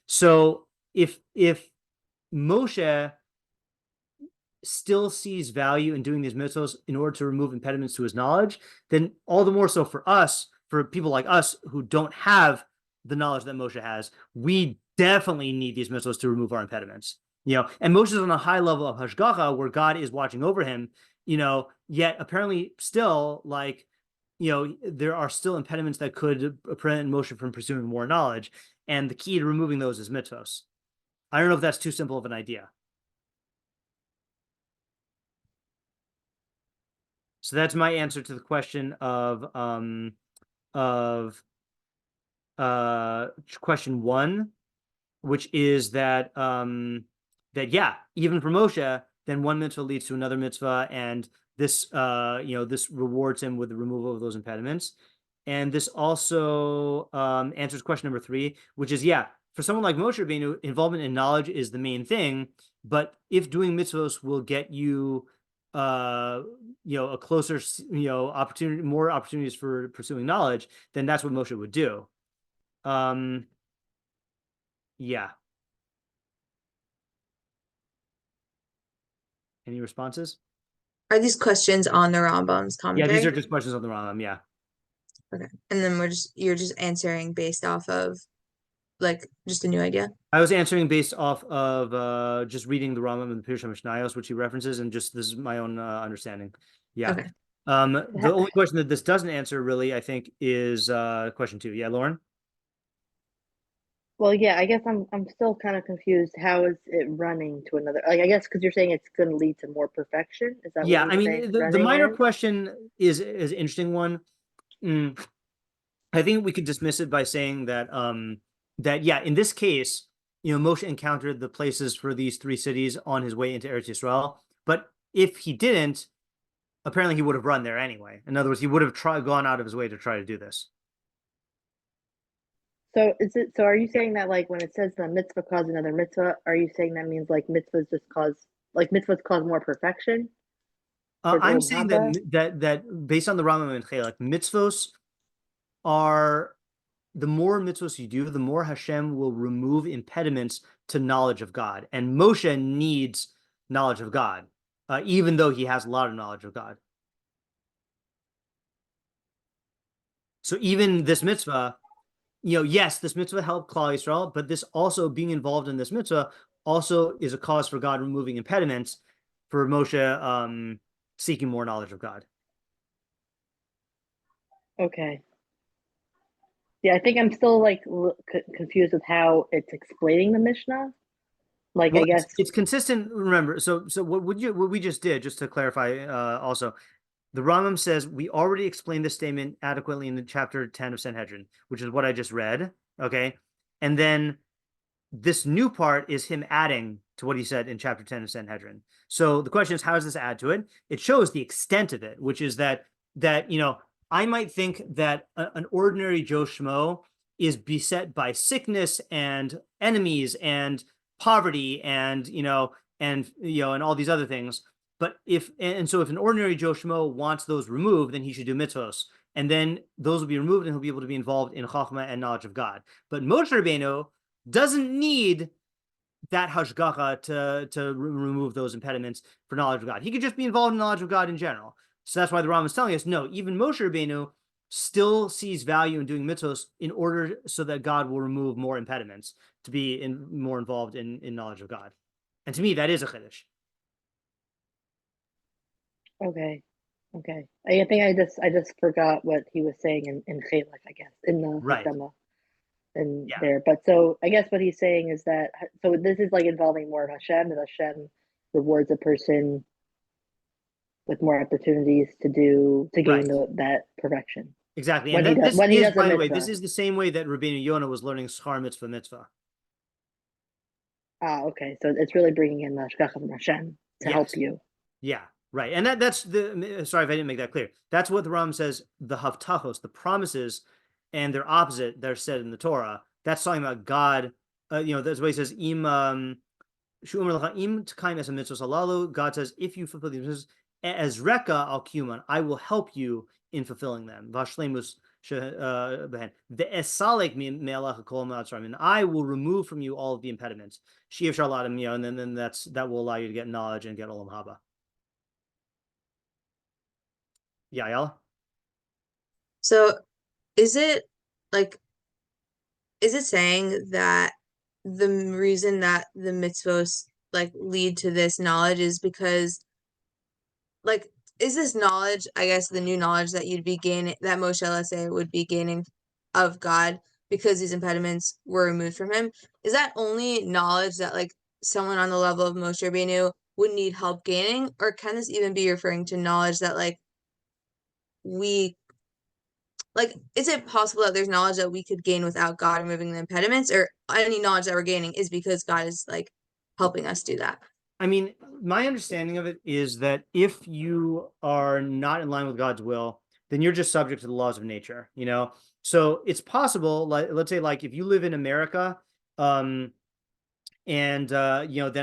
So if Moshe still sees value in doing these mitzvos in order to remove impediments to his knowledge, then all the more so for us, for people like us who don't have the knowledge that Moshe has, we definitely need these mitzvos to remove our impediments. And Moshe is on a high level of hashgacha where God is watching over him, yet apparently still there are still impediments that could prevent Moshe from pursuing more knowledge. And the key to removing those is mitzvos. I don't know if that's too simple of an idea. So that's my answer to the question of question one, which is that even for Moshe, then one mitzvah leads to another mitzvah, and this this rewards him with the removal of those impediments. And this also answers question number three, which is for someone like Moshe Rabbeinu, involvement in knowledge is the main thing. But if doing mitzvos will get you a closer opportunity, more opportunities for pursuing knowledge, then that's what Moshe would do. Yeah. Any responses? Are these questions on the Rambam's Yeah, commentary? these are just questions on the Rambam. Yeah. Okay. And then you're just answering based off of like just a new idea? I was answering based off of just reading the Rambam and the Pirush HaMishnayos, which he references, and just this is my own understanding. Yeah. Okay. The only question that this doesn't answer really, I think, is question two. Yeah, Lauren? Well, yeah, I guess I'm still kind of confused. How is it running to another? Like, I guess because you're saying it's going to lead to more perfection. Is that what Yeah, you're I saying? mean, the Running minor is? question is an interesting one. I think we could dismiss it by saying that in this case, Moshe encountered the places for these three cities on his way into Eretz Yisrael. But if he didn't, apparently he would have run there anyway. In other words, he would have gone out of his way to try to do this. So is it? So are you saying that like when it says the mitzvah cause another mitzvah, are you saying that means like mitzvahs cause more perfection towards I'm Olam saying Haba? that based on the Rambam and Chelek, mitzvos are the more mitzvos you do, the more Hashem will remove impediments to knowledge of God. And Moshe needs knowledge of God, even though he has a lot of knowledge of God. So even this mitzvah, yes, this mitzvah helped Klal Yisrael, but this also being involved in this mitzvah also is a cause for God removing impediments for Moshe seeking more knowledge of God. Okay. Yeah, I think I'm still like confused with how it's explaining the Mishnah. Like, Well, I guess, it's consistent. Remember, so what we just did, just to clarify, also, the Rambam says we already explained this statement adequately in the chapter 10 of Sanhedrin, which is what I just read. Okay, and then this new part is him adding to what he said in chapter 10 of Sanhedrin. So the question is, how does this add to it? It shows the extent of it, which is that I might think that an ordinary Joe Schmo is beset by sickness and enemies and poverty and and all these other things. But if an ordinary Joe Schmo wants those removed, then he should do mitzvos, and then those will be removed, and he'll be able to be involved in chachma and knowledge of God. But Moshe Rabbeinu doesn't need that hashgacha to remove those impediments for knowledge of God. He could just be involved in knowledge of God in general. So that's why the Rambam is telling us, no, even Moshe Rabbeinu still sees value in doing mitzvos in order so that God will remove more impediments to be more involved in knowledge of God. And to me, that is a chiddush. okay. I think I just forgot what he was saying in Chelek, I guess, in the Right. Hakdama in Yeah. there. But so I guess what he's saying is that, so this is like involving more of Hashem, and Hashem rewards a person with more opportunities to gain Right. that perfection. Exactly. When And he does, when he does by a the way, this mitzvah. is the same way that Rabbeinu Yonah was learning schar mitzvah. Ah, okay. So it's really bringing in the Hashgacha from Hashem to help Yes. you. Yeah, right. And that's sorry if I didn't make that clear. That's what the Rambam says, the haftachos, the promises, and their opposite, they're said in the Torah. That's talking about God. That's what he says, im shu'omer lecha im t'kaim es mitzvos halalu. God says, if you fulfill these mitzvos, as reka al kuman, I will help you in fulfilling them. Vashlemus behen ve'esalik me'alacha kol ma'atzraim, and I will remove from you all of the impediments. Shiur sharladim, and then that will allow you to get knowledge and get olam haba. Yeah, Ayala? So is it saying that the reason that the mitzvos lead to this knowledge is because is this knowledge, I guess, the new knowledge that you'd be gaining, that Moshe, let's say, would be gaining of God because these impediments were removed from him? Is that only knowledge that someone on the level of Moshe Rabbeinu would need help gaining, or can this even be referring to knowledge that is it possible that there's knowledge that we could gain without God removing the impediments, or any knowledge that we're gaining is because God is helping us do that? I mean, my understanding of it is that if you are not in line with God's will, then you're just subject to the laws of nature, So it's possible, let's say, if you live in America, and then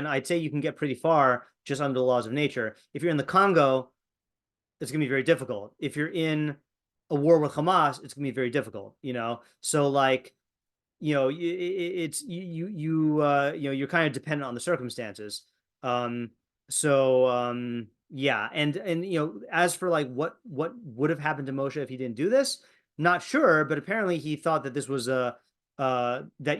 I'd say you can get pretty far just under the laws of nature. If you're in the Congo, it's gonna be very difficult. If you're in a war with Hamas, it's gonna be very difficult, So it's you're kind of dependent on the circumstances. Yeah, and as for what would have happened to Moshe if he didn't do this, not sure, but apparently he thought that this was that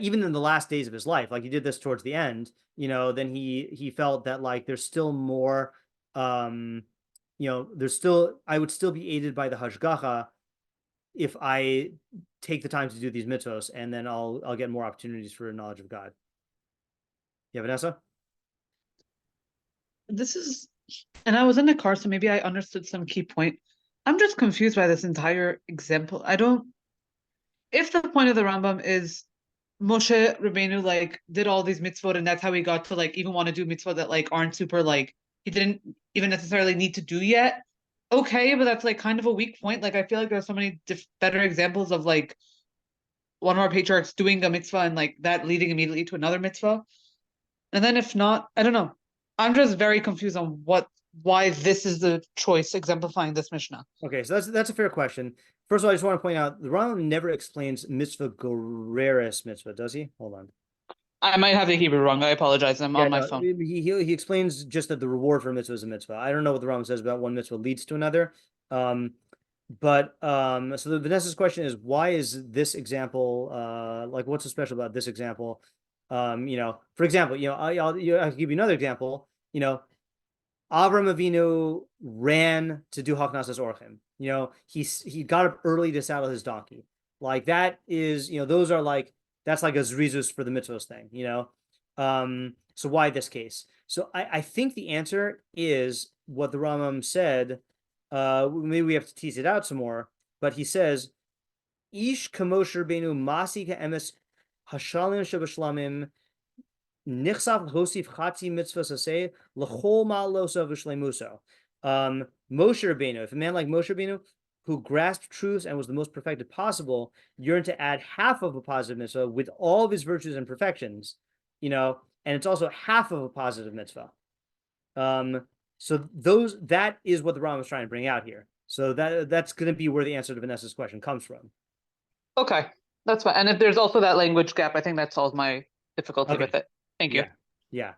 even in the last days of his life, he did this towards the end, then he felt that there's still more, there's still, I would still be aided by the hashgacha if I take the time to do these mitzvos, and then I'll get more opportunities for knowledge of God. Yeah, Vanessa? And I was in the car, so maybe I understood some key point. I'm just confused by this entire example. If the point of the Rambam is Moshe Rabbeinu did all these mitzvot, and that's how he got to even want to do mitzvot that aren't super he didn't even necessarily need to do yet. Okay, but that's kind of a weak point. I feel like there's so many better examples of one of our patriarchs doing a mitzvah and that leading immediately to another mitzvah. And then if not, I don't know. I'm just very confused on why this is the choice exemplifying this Mishnah. Okay, so that's a fair question. First of all, I just want to point out the Rambam never explains mitzvah Goreres mitzvah, does he? Hold on. I might have the Hebrew wrong. I apologize. I'm on my phone. He explains just that the reward for a mitzvah is a mitzvah. I don't know what the Rambam says about one mitzvah leads to another. So the Vanessa's question is, why is this example what's so special about this example? For example, I'll give you another example. Avram Avinu ran to do Haknasas Orchim. He got up early to saddle his donkey. That is, those are that's a zrizus for the mitzvos thing. So why this case? So I think the answer is what the Rambam said. Maybe we have to tease it out some more, but he says, Ish kamosher benu masi emes hashalim shabashlamim nichsaf hosif chatzi mitzvah saseh l'chol ma'alosa v'shleimuso. Moshe Rabbeinu, if a man like Moshe Rabbeinu, who grasped truths and was the most perfected possible, yearned to add half of a positive mitzvah with all of his virtues and perfections, and it's also half of a positive mitzvah. So that is what the Rambam is trying to bring out here. So that's going to be where the answer to Vanessa's question comes from. Okay, that's fine. And if there's also that language gap, I think that solves my difficulty with it. Thank you. Yeah.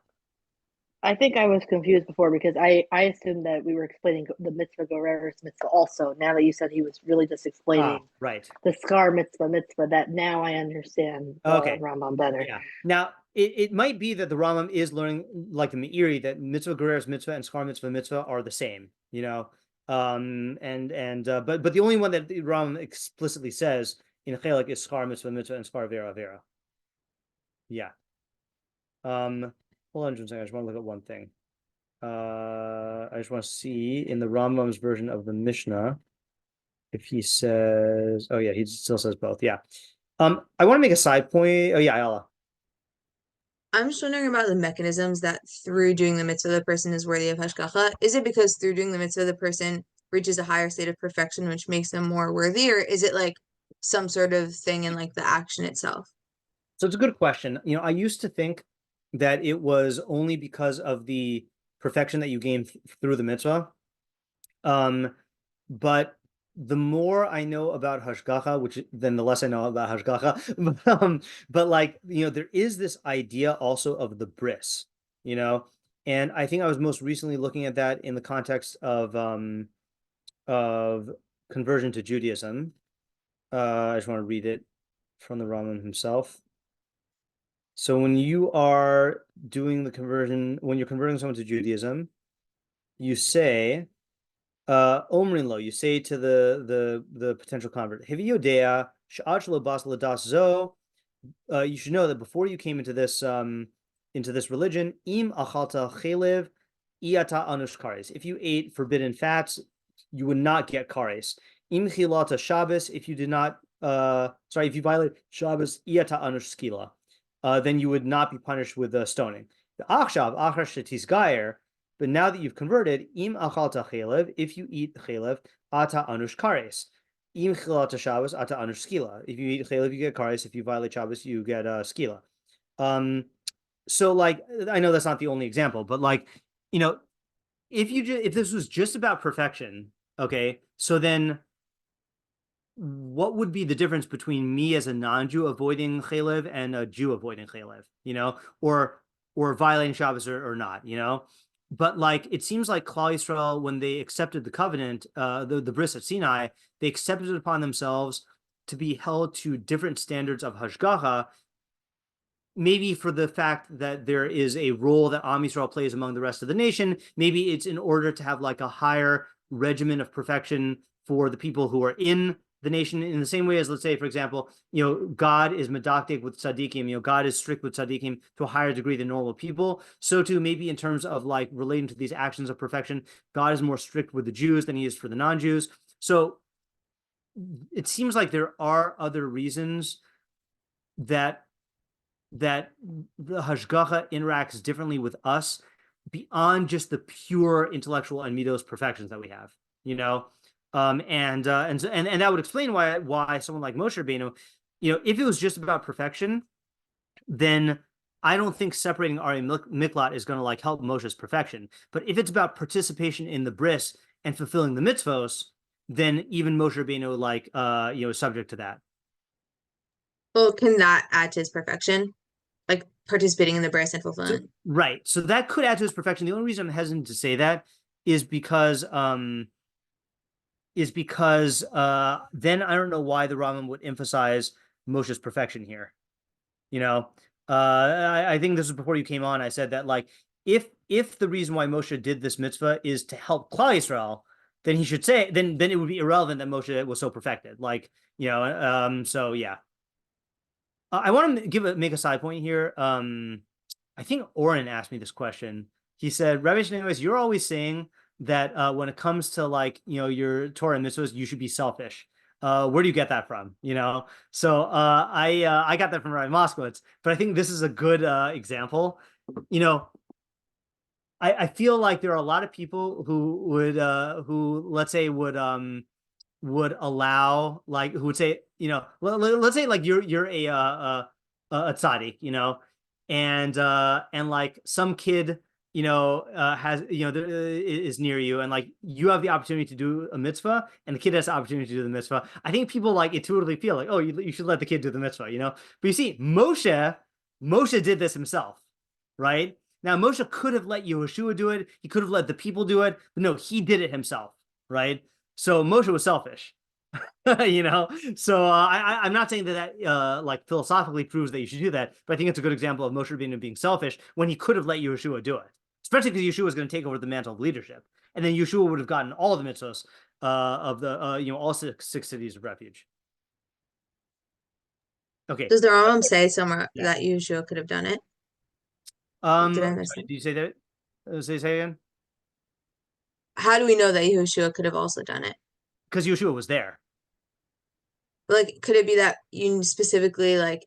I think I was confused before because I assumed that we were explaining the mitzvah Goreres mitzvah also. Now that you said he was really just explaining right. the scar mitzvah, that now I understand Rambam better. Yeah. Now it might be that the Rambam is learning like the Meiri that mitzvah Goreres mitzvah and scar mitzvah are the same. But the only one that the Rambam explicitly says in Chelek is scar mitzvah and scar aveiros. Yeah. Hold on just a second. I just want to look at one thing. I just want to see in the Rambam's version of the Mishnah if he says, oh yeah, he still says both. Yeah. I want to make a side point. Oh yeah, Ella. I'm just wondering about the mechanisms that through doing the mitzvah, the person is worthy of hashgacha. Is it because through doing the mitzvah, the person reaches a higher state of perfection, which makes them more worthy? Or is it like some sort of thing in like the action itself? So it's a good question. I used to think that it was only because of the perfection that you gain through the mitzvah. But the more I know about hashgacha, then the less I know about hashgacha. But there is this idea also of the bris, and I think I was most recently looking at that in the context of conversion to Judaism. I just want to read it from the Rambam himself. So when you are doing the conversion, when you're converting someone to Judaism, you say, Omrin lo, you say to the potential convert, Hivi yodea sha'ad shelo bas ladas zo, you should know that before you came into this religion, im achalta chelev iata anush kares. If you ate forbidden fats, you would not get kares. Im chilata Shabbos, if you did not, if you violate Shabbos, iata anush skila. Then you would not be punished with stoning. But now that you've converted, im achalta chelev, if you eat chelev, ata anush kares. Im chilata Shabbos, ata anush skila. If you eat chelev, you get kares. If you violate Shabbos, you get skila. So I know that's not the only example, but if this was just about perfection, okay, so then what would be the difference between me as a non-Jew avoiding chelev and a Jew avoiding chelev, or violating Shabbos or not, But it seems like Klal Yisrael, when they accepted the covenant, the bris at Sinai, they accepted it upon themselves to be held to different standards of hashgacha, maybe for the fact that there is a role that Am Yisrael plays among the rest of the nation. Maybe it's in order to have a higher regimen of perfection for the people who are in the nation, in the same way as, let's say, for example, God is medactic with tzaddikim, God is strict with tzaddikim to a higher degree than normal people. So too, maybe in terms of relating to these actions of perfection, God is more strict with the Jews than he is for the non-Jews. So it seems like there are other reasons that the hashgacha interacts differently with us beyond just the pure intellectual and midos perfections that we have, and that would explain why someone like Moshe Rabbeinu, if it was just about perfection, then I don't think separating Ari Miklat is going to help Moshe's perfection. But if it's about participation in the bris and fulfilling the mitzvos, then even Moshe Rabbeinu is subject to that. Well, can that add to his perfection? Participating in the bris and fulfilling? Right. So that could add to his perfection. The only reason I'm hesitant to say that is because then I don't know why the Rambam would emphasize Moshe's perfection here. I think this was before you came on. I said that if the reason why Moshe did this mitzvah is to help Klal Yisrael, then he should say then it would be irrelevant that Moshe was so perfected. So yeah. I want to make a side point here. I think Oren asked me this question. He said, Rabbi Shneimos, you're always saying that when it comes to like, your Torah and mitzvos, you should be selfish. Where do you get that from? So I got that from Rabbi Moskowitz, but I think this is a good example. I feel like there are a lot of people who would let's say would allow, like, who would say, let's say like you're a tzaddik, and like some kid has is near you, and like you have the opportunity to do a mitzvah and the kid has the opportunity to do the mitzvah. I think people like intuitively feel like, oh, you should let the kid do the mitzvah, but you see Moshe did this himself, right? Now Moshe could have let Yehoshua do it, he could have let the people do it, but no, he did it himself, right? So Moshe was selfish. So I'm not saying that like philosophically proves that you should do that, but I think it's a good example of Moshe Rabbeinu being selfish when he could have let Yehoshua do it, especially because Yeshua was going to take over the mantle of leadership, and then Yeshua would have gotten all the mitzvos of the all six cities of refuge. Okay. Does the Rambam say somewhere that Yeshua could have done it? Did I miss it? Do you say that? Say again? How do we know that Yeshua could have also done it? Because Yeshua was there. Like, could it be that you specifically, like,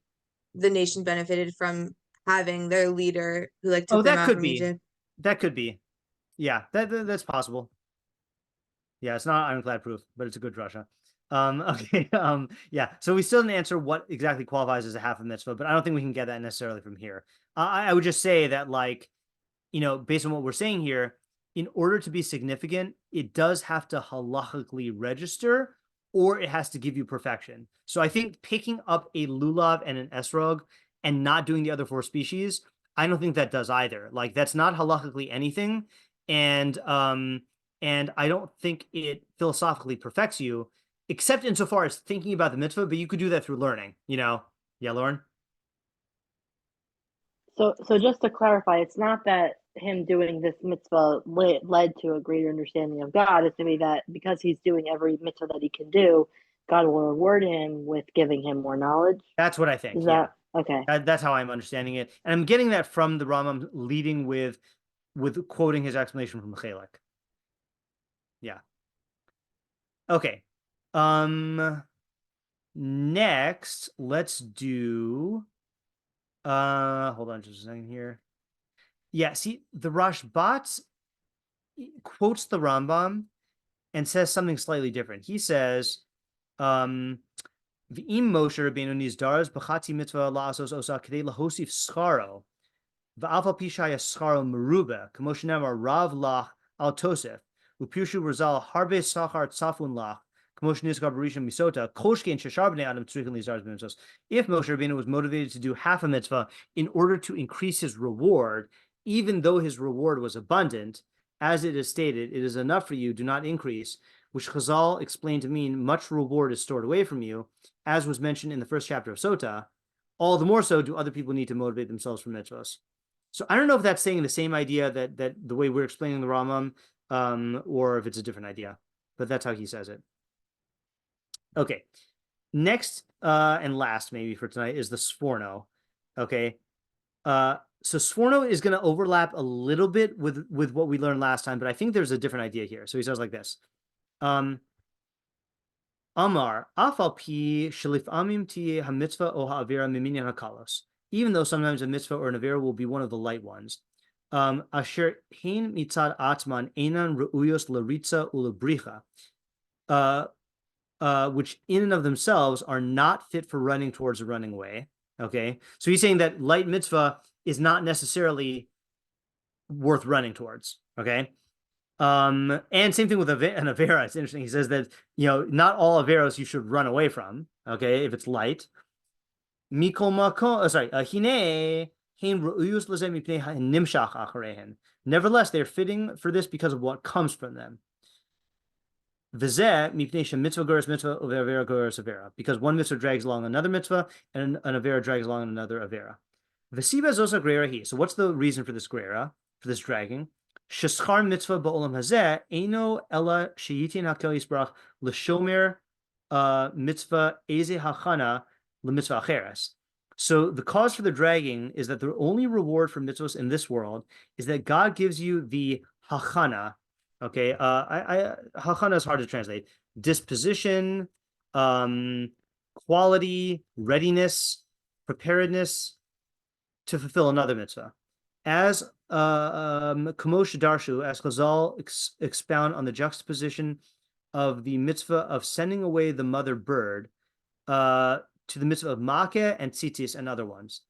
the nation benefited from having their leader who like took them out from Egypt? That could be. Yeah, that's possible. Yeah, it's not ironclad proof, but it's a good drasha. Okay. Yeah. So we still didn't answer what exactly qualifies as a half a mitzvah, but I don't think we can get that necessarily from here. I would just say that, like, based on what we're saying here, in order to be significant, it does have to halachically register, or it has to give you perfection. So I think picking up a lulav and an esrog and not doing the other four species, I don't think that does either. Like, that's not halachically anything, and I don't think it philosophically perfects you, except insofar as thinking about the mitzvah. But you could do that through learning. Yeah, Lauren. So just to clarify, it's not that him doing this mitzvah led to a greater understanding of God. It's to be that because he's doing every mitzvah that he can do, God will reward him with giving him more knowledge. That's what I think. Is that okay? That's how I'm understanding it, and I'm getting that from the Rambam, leading with quoting his explanation from the Chelek. Yeah. Okay. Next, let's do. Hold on just a second here. Yeah, see, the Rashbat quotes the Rambam and says something slightly different. He says, V'im Moshe Rabbeinu nizdaras b'chati mitzvah la'asos osa k'dei lahosif scharo v'alfa pishaya scharo merube k'moshe nemar rav lach al tosef u'pirshu razal harbe sachar tzafun lach k'moshe nizkar b'rishon misota koshkein sheshar b'nei adam tzrichen lizdaras b'mitzvos. If Moshe Rabbeinu was motivated to do half a mitzvah in order to increase his reward, even though his reward was abundant, as it is stated, it is enough for you, do not increase, which Chazal explained to mean much reward is stored away from you, as was mentioned in the first chapter of Sota. All the more so do other people need to motivate themselves for mitzvahs. So I don't know if that's saying the same idea that the way we're explaining the Rambam, or if it's a different idea, but that's how he says it. Okay, next and last maybe for tonight is the Sforno. Okay, so Sforno is going to overlap a little bit with what we learned last time, but I think there's a different idea here. So he says like this. Amar, afal pi shalif amim tiye ha-mitzvah o ha-aveirah miminyan ha-kalos. Even though sometimes a mitzvah or an aveirah will be one of the light ones. Asher hein mitzad atman einan re'uyos laritza ulabricha. Which in and of themselves are not fit for running towards a running way. Okay, so he's saying that light mitzvah is not necessarily worth running towards. Okay, and same thing with an aveirah. It's interesting. He says that not all aveiros you should run away from. Okay, if it's light. Mikol mako, hine hein re'uyus lezeh mipnei nimshach acharehen. Nevertheless, they are fitting for this because of what comes from them. V'zeh mipnei shemitzvah goreres mitzvah uve'aveirah goreres aveirah, because one mitzvah drags along another mitzvah and an aveirah drags along another aveirah. V'siba zosa greira hi. So what's the reason for this greira, for this dragging? Sheschar mitzvah ba'olam hazeh eino ela sheyitin hakel yisbarach l'shomer mitzvah eze hachana l'mitzvah acheres. So the cause for the dragging is that the only reward for mitzvos in this world is that God gives you the hachana. Okay, hachana is hard to translate. Disposition, quality, readiness, preparedness to fulfill another mitzvah. As Kamosh Darshu, as Chazal expound on the juxtaposition of the mitzvah of sending away the mother bird to the mitzvah of makeh and tzitzis and other ones.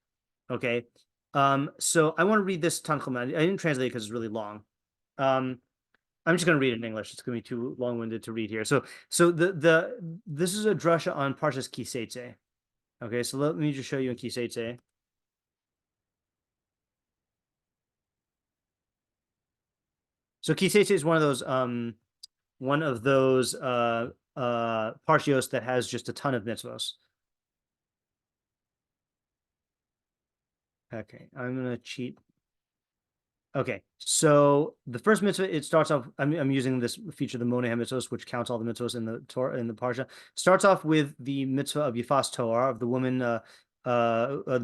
Okay, so I want to read this Tנחomã. I didn't translate it because it's really long. I'm just going to read it in English. It's going to be too long-winded to read here. So this is a drasha on Parshas Kiseitze. Okay, so let me just show you in Kiseitze. So Kiseitze is one of those parshios that has just a ton of mitzvos. Okay, I'm gonna cheat. Okay, so the first mitzvah, it starts off. I'm using this feature, the Moneh mitzvos, which counts all the mitzvos in the Torah, in the parsha. Starts off with the mitzvah of Yifas Toar, of the woman, the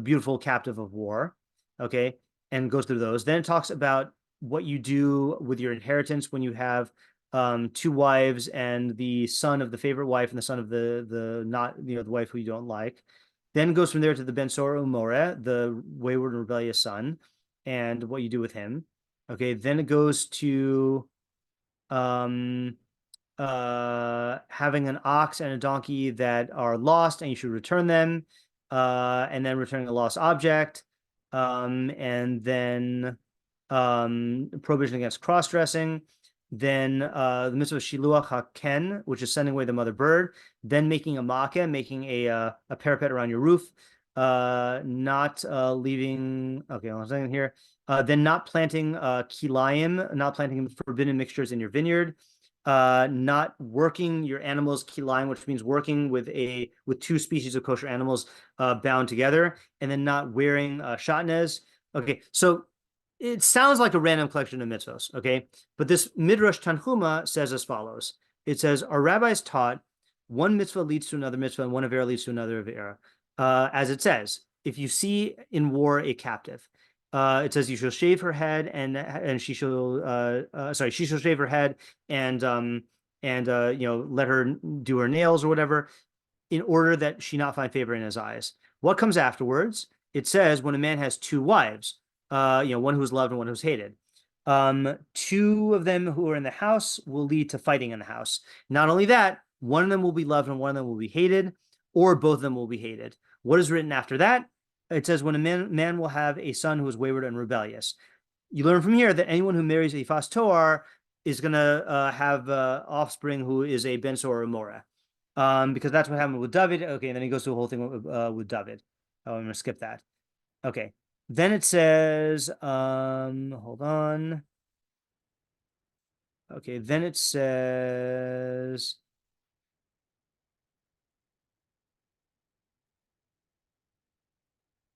beautiful captive of war. Okay, and goes through those. Then it talks about what you do with your inheritance when you have two wives and the son of the favorite wife and the son of the not, the wife who you don't like. Then goes from there to the Ben Sora Umore, the wayward and rebellious son, and what you do with him. Okay, then it goes to having an ox and a donkey that are lost and you should return them, and then returning a lost object, and then prohibition against cross-dressing, then the mitzvah of shiluach haken, which is sending away the mother bird, then making a makeh, making a parapet around your roof, not leaving, okay, one second here, then not planting keylayim, not planting forbidden mixtures in your vineyard, not working your animals keylayim, which means working with two species of kosher animals bound together, and then not wearing shatnez. Okay, so it sounds like a random collection of mitzvos, okay? But this Midrash Tנחomã says as follows. It says, our rabbis taught one mitzvah leads to another mitzvah and one aveiros leads to another Aveirah. As it says, if you see in war a captive, it says you shall shave her head and she shall she shall shave her head and let her do her nails or whatever, in order that she not find favor in his eyes. What comes afterwards? It says when a man has two wives, one who's loved and one who's hated. Two of them who are in the house will lead to fighting in the house. Not only that, one of them will be loved and one of them will be hated, or both of them will be hated. What is written after that? It says when a man will have a son who is wayward and rebellious. You learn from here that anyone who marries a Yifas Toar is going to have offspring who is a Ben Sora Umore, because that's what happened with David. Okay, and then he goes through a whole thing with David. Oh, I'm going to skip that. Okay. Then it says, hold on. Okay, then it says,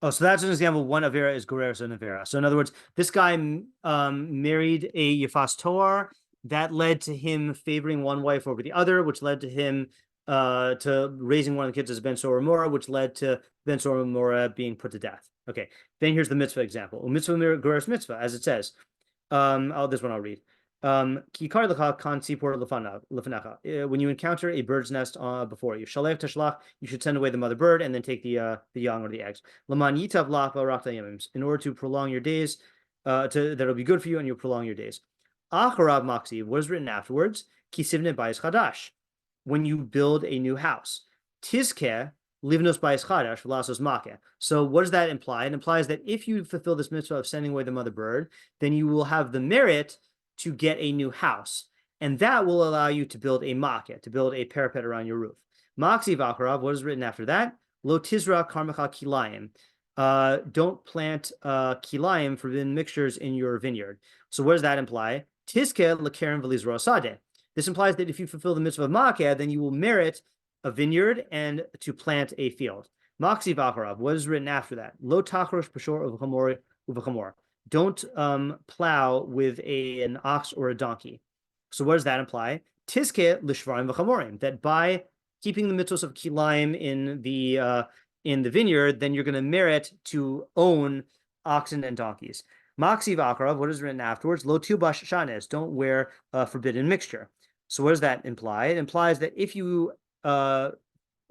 oh, so that's an example. One Aveirah is Goreres and Aveirah. So in other words, this guy married a Yifas Toar. That led to him favoring one wife over the other, which led to him to raising one of the kids as Ben Sora Umore, which led to Ben Sora Umore being put to death. Okay, then here's the mitzvah example. Mitzvah Goreres mitzvah, as it says. This one I'll read. When you encounter a bird's nest before you, shalech tashlach, you should send away the mother bird and then take the young or the eggs. In order to prolong your days, that'll be good for you and you'll prolong your days. Acharav maksiv, what is written afterwards? Kisivne bayis chadash, when you build a new house. Tizkeh livnos bayis chadash v'lasos makeh. So what does that imply? It implies that if you fulfill this mitzvah of sending away the mother bird, then you will have the merit to get a new house, and that will allow you to build a makeh, to build a parapet around your roof. Maksiv acharav, what is written after that? Lo tizra karmecha kilayim. Don't plant kilayim, forbidden mixtures, in your vineyard. So what does that imply? Tizke lekeren v'lizra sadeh. This implies that if you fulfill the mitzvah of makeh, then you will merit a vineyard and to plant a field. Maksiv acharav, what is written after that? Lo tachrosh b'shor uv'chamor. Don't plow with an ox or a donkey. So what does that imply? Tizke l'shvarim v'chamorim, that by keeping the mitzvos of kilayim in in the vineyard, then you're going to merit to own oxen and donkeys. Maksiv Akarav, what is written afterwards? Lo tilbash shanes, don't wear a forbidden mixture. So what does that imply? It implies that if you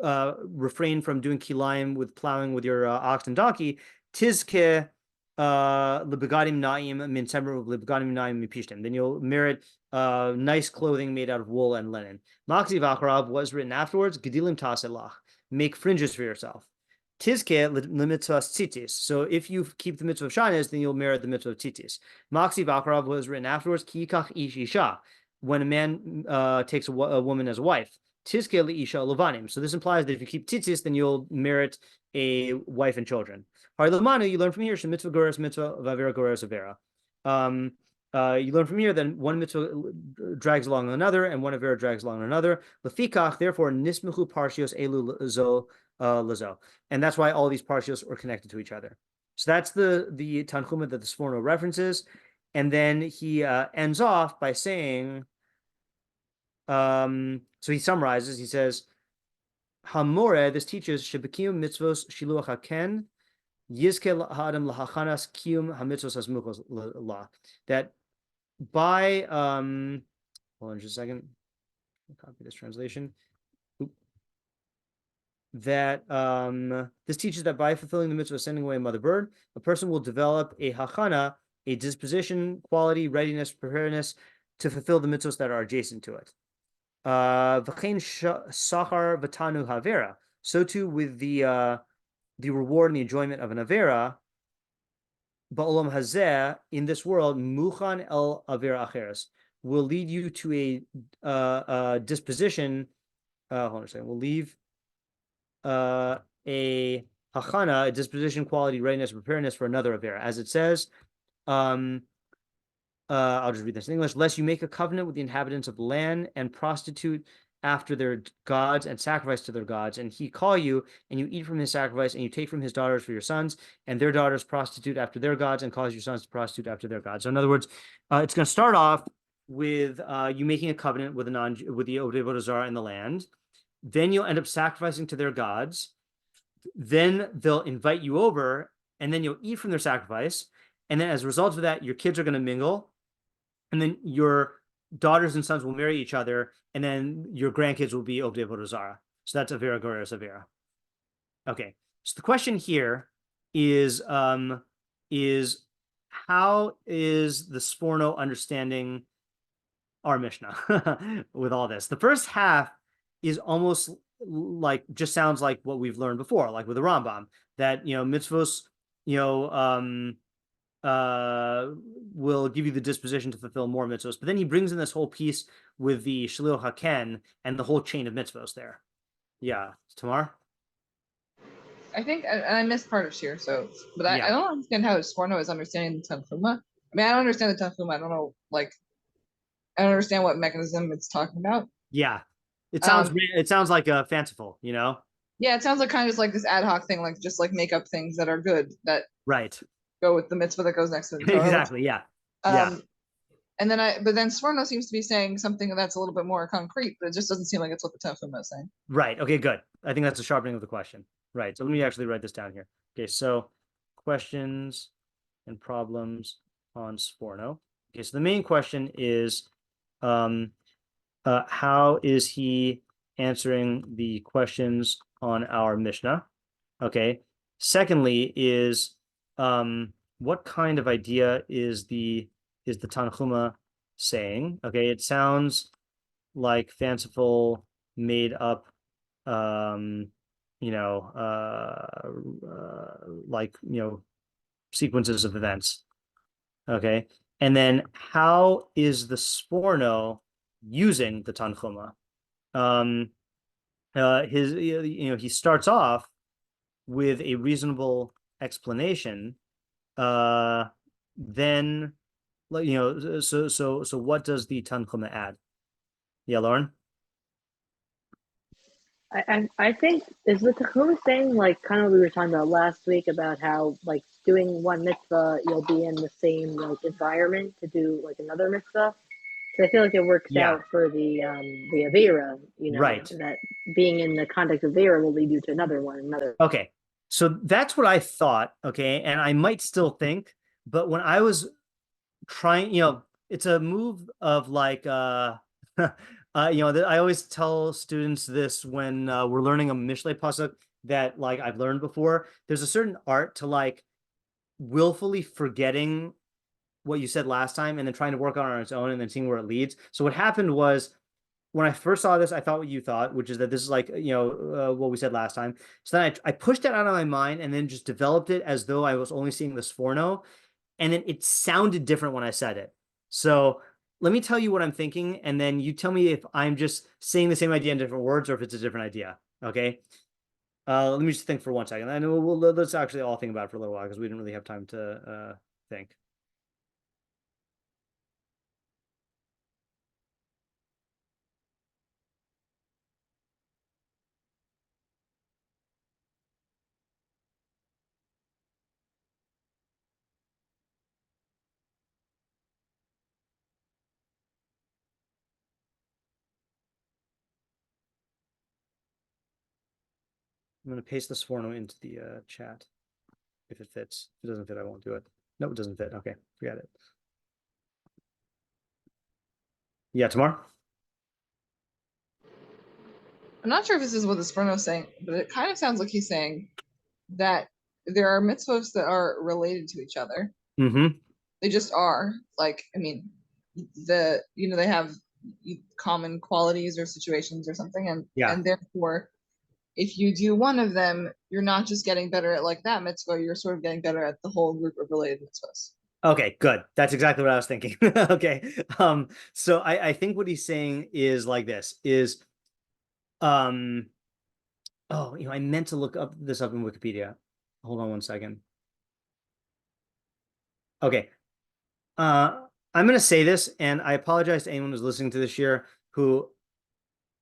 refrain from doing kilayim with plowing with your ox and donkey, tizke lebegadim naim min semer lebegadim naim mipishtim, then you'll merit nice clothing made out of wool and linen. Maksiv Akarav was written afterwards, gedilim taselach, make fringes for yourself. Tizke mitzvos tzitzis. So if you keep the mitzvah of shanes, then you'll merit the mitzvah of tzitzis. Maksiv Akarav was written afterwards, ki yikach ish isha, when a man takes a woman as a wife. Tizke liisha levanim. So this implies that if you keep tzitzis, then you'll merit a wife and children. Harilomanu, you learn from here, mitzvah goreres mitzvah of Aveirah goreres Aveirah. You learn from here that one mitzvah drags along another, and one aveiros drags along another. Lefikach, therefore, nismichu parshios elu zo lazo, and that's why all these parshios are connected to each other. So that's the Tנחomא that the Sforno references, and then he ends off by saying, so he summarizes. He says, "Hamore, this teaches shebekium mitzvos shiluach haken yizke ha'adam lahachanas kium hamitzvos hasmuchos la." That by hold on just a second. I'll copy this translation. That this teaches that by fulfilling the mitzvah of sending away a mother bird, a person will develop a hachana, a disposition, quality, readiness, preparedness to fulfill the mitzvos that are adjacent to it. V'chein sachar v'tanu haveira. So too with the reward and the enjoyment of an aveira, ba'olam hazeh, in this world, muchan el aveira acheres, will lead you to a disposition. Hold on a second. We'll leave a hachana, a disposition, quality, readiness, preparedness for another aveira, as it says. I'll just read this in English. Lest you make a covenant with the inhabitants of the land and prostitute after their gods and sacrifice to their gods, and he call you, and you eat from his sacrifice, and you take from his daughters for your sons, and their daughters prostitute after their gods, and cause your sons to prostitute after their gods. So in other words, it's going to start off with you making a covenant with the avodah zarah in the land. Then you'll end up sacrificing to their gods. Then they'll invite you over, and then you'll eat from their sacrifice. And then as a result of that, your kids are going to mingle, and then your daughters and sons will marry each other, and then your grandkids will be avodah zarah. So that's Aveirah goreres Aveirah. Okay. So the question here is how is the Sforno understanding our Mishnah with all this? The first half is almost like, just sounds like what we've learned before, like with the Rambam, that, mitzvos, will give you the disposition to fulfill more mitzvos. But then he brings in this whole piece with the shliluch haken and the whole chain of mitzvos there. Yeah, Tamar? I think I missed part of shiur, but Yeah. I don't understand how Sforno is understanding the Tנחomã. I mean, I don't understand the Tנחomã. I don't know, I don't understand what mechanism it's talking about. Yeah, it sounds like a fanciful, Yeah, it sounds like kind of just like this ad hoc thing, just make up things that are good that right go with the mitzvah that goes next to it. Exactly. Yeah. And then but then Sforno seems to be saying something that's a little bit more concrete, but it just doesn't seem like it's what the Tנחomã is saying. Right. Okay, good. I think that's a sharpening of the question. Right. So let me actually write this down here. Okay, so questions and problems on Sforno. Okay, so the main question is how is he answering the questions on our Mishnah? Okay. Secondly is what kind of idea is the Tנחomã saying? Okay, it sounds like fanciful, made up, sequences of events. Okay, and then how is the Sforno using the Tנחomã? He starts off with a reasonable explanation. Then, so what does the Tנחomã add? Yeah, Lauren? I think, is the Tנחomã saying, kind of what we were talking about last week about how, doing one mitzvah, you'll be in the same, environment to do, another mitzvah? So I feel like it works out for the Aveirah, right, that being in the context of Aveirah will lead you to another one, Okay, So that's what I thought, okay, and I might still think, but when I was trying, it's a move of like I always tell students this when we're learning a Mishle pasuk that like I've learned before. There's a certain art to like willfully forgetting what you said last time and then trying to work on its own and then seeing where it leads. So what happened was when I first saw this, I thought what you thought, which is that this is like, what we said last time. So then I pushed it out of my mind and then just developed it as though I was only seeing the Sforno. And then it sounded different when I said it. So let me tell you what I'm thinking. And then you tell me if I'm just saying the same idea in different words or if it's a different idea. Okay. Let me just think for 1 second. And let's actually all think about it for a little while because we didn't really have time to think. I'm going to paste the Sforno into the chat if it fits. If it doesn't fit, I won't do it. No, it doesn't fit. Okay, forget it. Yeah, tomorrow? I'm not sure if this is what the Sforno is saying, but it kind of sounds like he's saying that there are mitzvos that are related to each other. Mm-hmm. They just are. Like, I mean, they have common qualities or situations or something, and therefore, if you do one of them, you're not just getting better at like that mitzvah, you're sort of getting better at the whole group of related mitzvahs. Okay, good. That's exactly what I was thinking. Okay. So I think what he's saying is like this is I meant to look this up in Wikipedia. Hold on 1 second. Okay. I'm gonna say this, and I apologize to anyone who's listening to this year who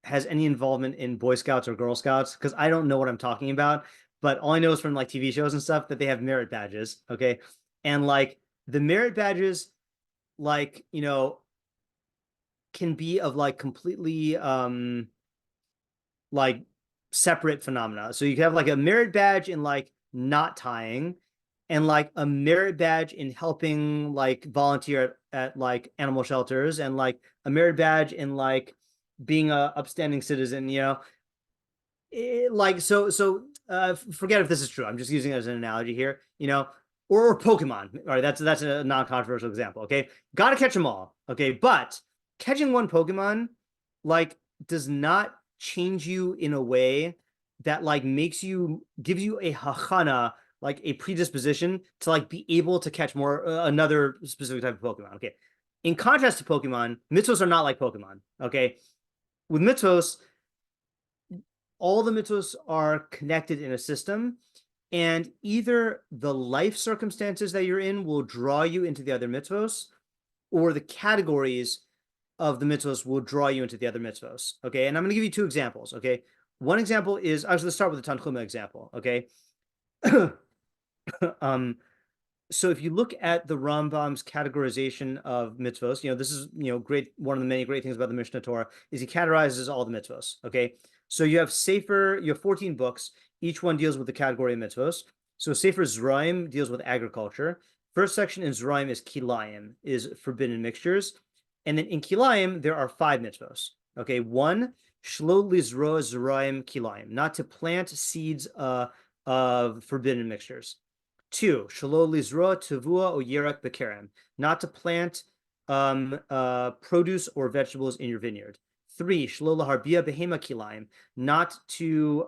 has any involvement in Boy Scouts or Girl Scouts, because I don't know what I'm talking about, but all I know is from like TV shows and stuff that they have merit badges. Okay. And like the merit badges, like, can be of like completely like separate phenomena. So you can have like a merit badge in like not tying and like a merit badge in helping like volunteer at like animal shelters and like a merit badge in like being a upstanding citizen, forget if this is true. I'm just using it as an analogy here, or Pokemon. All right, that's a non-controversial example. Okay, gotta catch them all. Okay, but catching one Pokemon like does not change you in a way that like gives you a hachana, like a predisposition to like be able to catch more another specific type of Pokemon. Okay, in contrast to Pokemon, mitzvos are not like Pokemon. Okay, with mitzvos, all the mitzvos are connected in a system, and either the life circumstances that you're in will draw you into the other mitzvos, or the categories of the mitzvos will draw you into the other mitzvos. Okay, and I'm going to give you 2 examples. Okay, one example is actually let's start with the Tנחomא example. Okay, so if you look at the Rambam's categorization of mitzvos, this is great. One of the many great things about the Mishnah Torah is he categorizes all the mitzvos. Okay, so you have 14 books. Each one deals with the category of mitzvos. So Sefer Zra'im deals with agriculture. First section in Zra'im is Kilayim, is forbidden mixtures. And then in Kilayim, there are 5 mitzvos. Okay, 1, Shlo Lizro Zra'im Kilayim, not to plant seeds of forbidden mixtures. 2, Shlo Lizro Tavua or Yerak Bekerem, not to plant produce or vegetables in your vineyard. 3, Shlo Laharbia Behema Kilayim, not to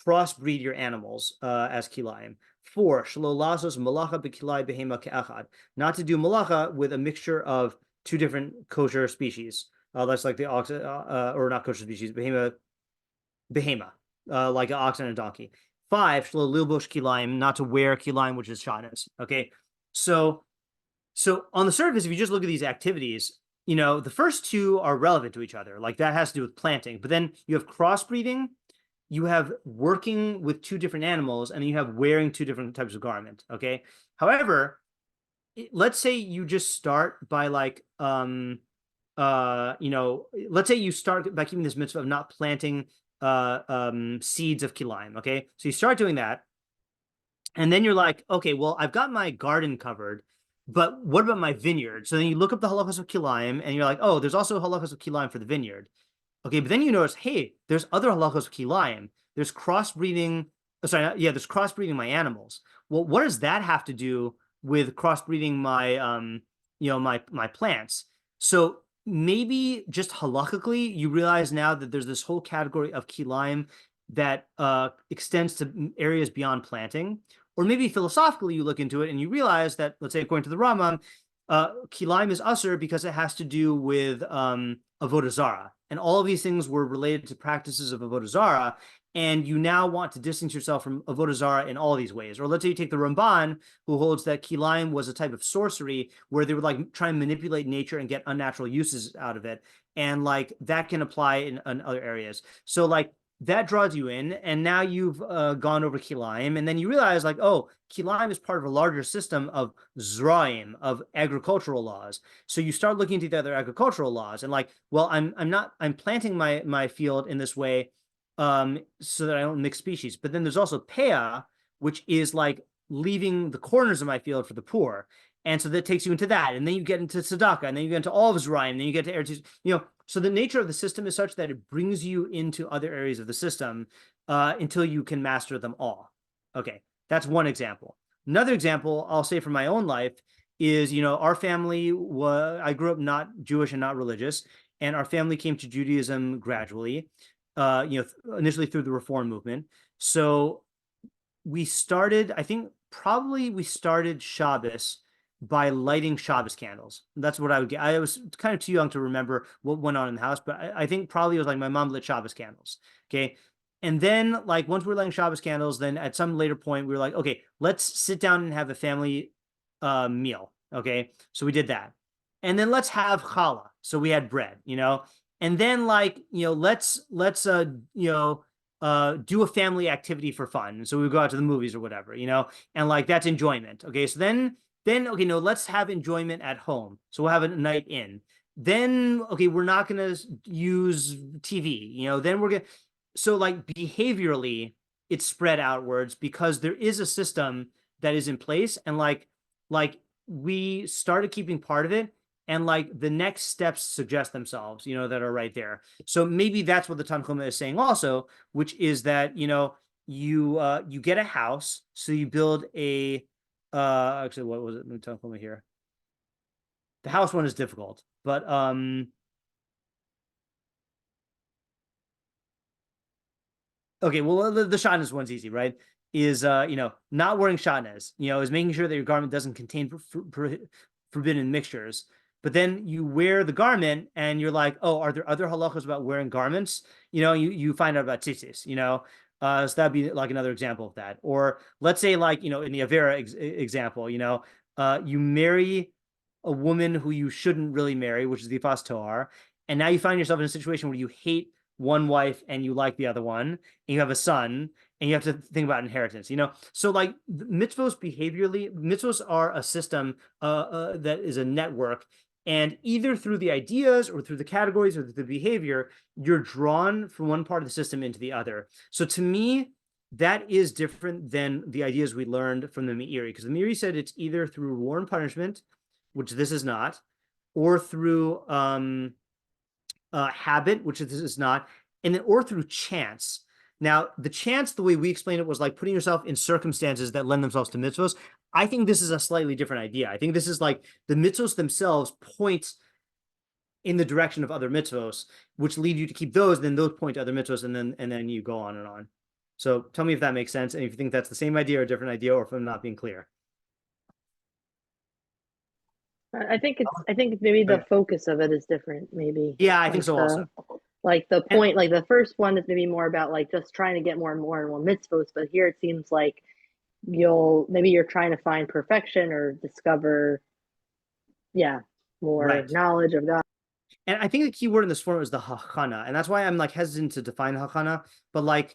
crossbreed your animals as Kilayim. 4, Shlo Lasos Malacha Bekilai Behema Ke'achad, not to do malacha with a mixture of 2 different kosher species. That's like the ox, or not kosher species, behema, like an ox and a donkey. 5, shlo lilbosh kilayim, not to wear kilayim, which is shanas. Okay, so on the surface, if you just look at these activities, the first 2 are relevant to each other. Like that has to do with planting, but then you have crossbreeding, you have working with 2 different animals, and you have wearing 2 different types of garment. Okay, however, let's say you just start by like let's say you start by keeping this mitzvah of not planting seeds of kilayim. Okay, so you start doing that, And then you're like, okay, well, I've got my garden covered, but what about my vineyard? So then you look up the halachos of kelaim, and you're like, oh, there's also halachos of kelaim for the vineyard. Okay, but then you notice, hey, there's other halachos of kelaim. There's crossbreeding. There's crossbreeding my animals. Well, what does that have to do with crossbreeding my my plants? So maybe just halakhically, you realize now that there's this whole category of kelaim that extends to areas beyond planting. Or maybe philosophically, you look into it and you realize that, let's say, according to the Rambam, kelaim is usher because it has to do with avodah zarah, and all of these things were related to practices of avodah zarah. And you now want to distance yourself from avodah zarah in all these ways. Or let's say you take the Ramban, who holds that kelaim was a type of sorcery where they would like try and manipulate nature and get unnatural uses out of it, and like that can apply in other areas. So like that draws you in, and now you've gone over kelaim, and then you realize like, oh, kelaim is part of a larger system of zra'im, of agricultural laws. So you start looking into the other agricultural laws, and like, well, I'm planting my field in this way so that I don't mix species. But then there's also peah, which is like leaving the corners of my field for the poor. And so that takes you into that. And then you get into tzedakah, and then you get into all of zra'im, and then you get to eretz, so the nature of the system is such that it brings you into other areas of the system until you can master them all. Okay, that's one example. Another example I'll say from my own life is, our family I grew up not Jewish and not religious, and our family came to Judaism gradually, initially through the Reform movement. So we started, I think probably we started Shabbos by lighting Shabbos candles. That's what I would get. I was kind of too young to remember what went on in the house, but I think probably it was like my mom lit Shabbos candles. Okay. And then like once we were lighting Shabbos candles, then at some later point, we were like, okay, let's sit down and have a family meal. Okay. So we did that. And then let's have challah. So we had bread, and then like, let's do a family activity for fun. So we would go out to the movies or whatever, and like that's enjoyment. Okay. So then, okay, no, let's have enjoyment at home. So we'll have a night in. Then, okay, we're not going to use TV, then we're going to, so like behaviorally, it's spread outwards because there is a system that is in place. And like we started keeping part of it. And like the next steps suggest themselves, that are right there. So maybe that's what the Tנחomã is saying also, which is that, you get a house. So you build a, actually, what was it? Let me talk over here. The house one is difficult, but okay, well, the shatnez one's easy, right? Is not wearing shatnez, is making sure that your garment doesn't contain forbidden mixtures. But then you wear the garment, and you're like, oh, are there other halachos about wearing garments? You find out about tzitzis, so that'd be like another example of that. Or let's say like, in the Aveirah example, you marry a woman who you shouldn't really marry, which is the ifas toar. And now you find yourself in a situation where you hate one wife and you like the other one, and you have a son, and you have to think about inheritance, So like mitzvos behaviorally, mitzvos are a system that is a network. And either through the ideas or through the categories or the behavior, you're drawn from one part of the system into the other. So to me, that is different than the ideas we learned from the Meiri, because the Meiri said it's either through reward and punishment, which this is not, or through habit, which this is not, and then or through chance. Now, the chance, the way we explained it, was like putting yourself in circumstances that lend themselves to mitzvos. I think this is a slightly different idea. I think this is like the mitzvos themselves point in the direction of other mitzvos, which lead you to keep those, then those point to other mitzvos, and then you go on and on. So tell me if that makes sense, and if you think that's the same idea or a different idea, or if I'm not being clear. I think maybe the focus of it is different, maybe. Yeah, I think so also. Like the point, like the first one is maybe more about like just trying to get more and more mitzvos, but here it seems like you're trying to find perfection or discover, more knowledge of God. And I think the key word in the Sforno is the hachana, and that's why I'm like hesitant to define hachana. But like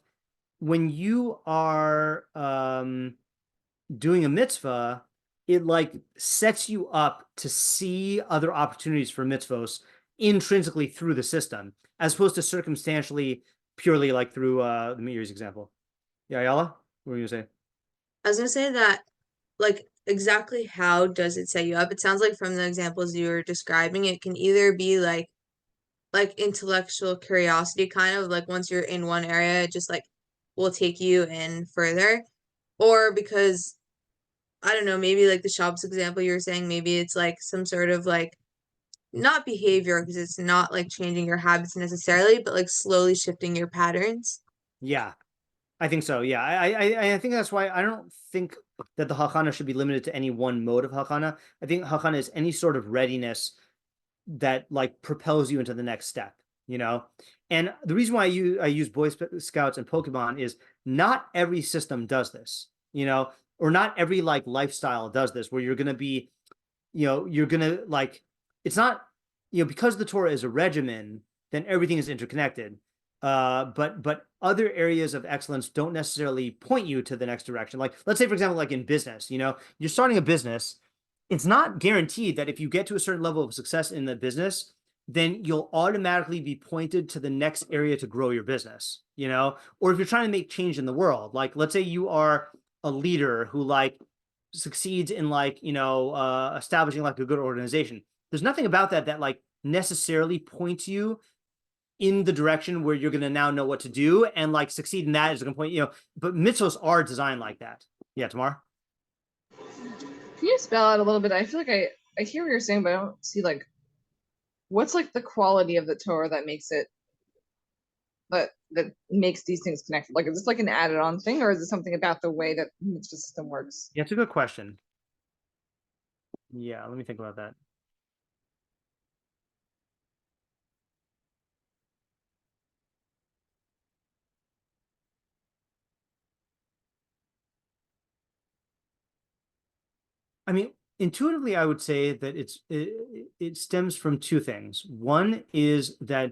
when you are doing a mitzvah, it like sets you up to see other opportunities for mitzvos intrinsically through the system, as opposed to circumstantially, purely like through the Meiri's example. Yeah, Ayala, what were you gonna say? I was gonna say that, like, exactly how does it set you up? It sounds like from the examples you were describing, it can either be like intellectual curiosity, kind of like once you're in one area, it just like will take you in further, or because I don't know, maybe like the shops example you were saying, maybe it's like some sort of like not behavior because it's not like changing your habits necessarily, but like slowly shifting your patterns. Yeah, I think so. Yeah, I think that's why I don't think that the hakana should be limited to any one mode of hakana. I think hakana is any sort of readiness that like propels you into the next step, you know? And the reason why I use Boy Scouts and Pokemon is not every system does this, you know, or not every like lifestyle does this, where you're going to be, you know, you're going to like, it's not, you know, because the Torah is a regimen, then everything is interconnected. But other areas of excellence don't necessarily point you to the next direction. Like, let's say, for example, like in business, you know, you're starting a business. It's not guaranteed that if you get to a certain level of success in the business, then you'll automatically be pointed to the next area to grow your business, you know? Or if you're trying to make change in the world, like let's say you are a leader who like succeeds in like, you know, establishing like a good organization. There's nothing about that that like necessarily points you in the direction where you're going to now know what to do, and like succeed in that is going to point, you know, but mitzvos are designed like that. Yeah, Tamar? Can you spell out a little bit? I feel like I hear what you're saying, but I don't see like what's like the quality of the Torah that makes it that makes these things connected. Like, is this like an added on thing, or is it something about the way that the mitzvah system works? Yeah, it's a good question. Yeah, let me think about that. I mean, intuitively, I would say that it stems from two things. One is that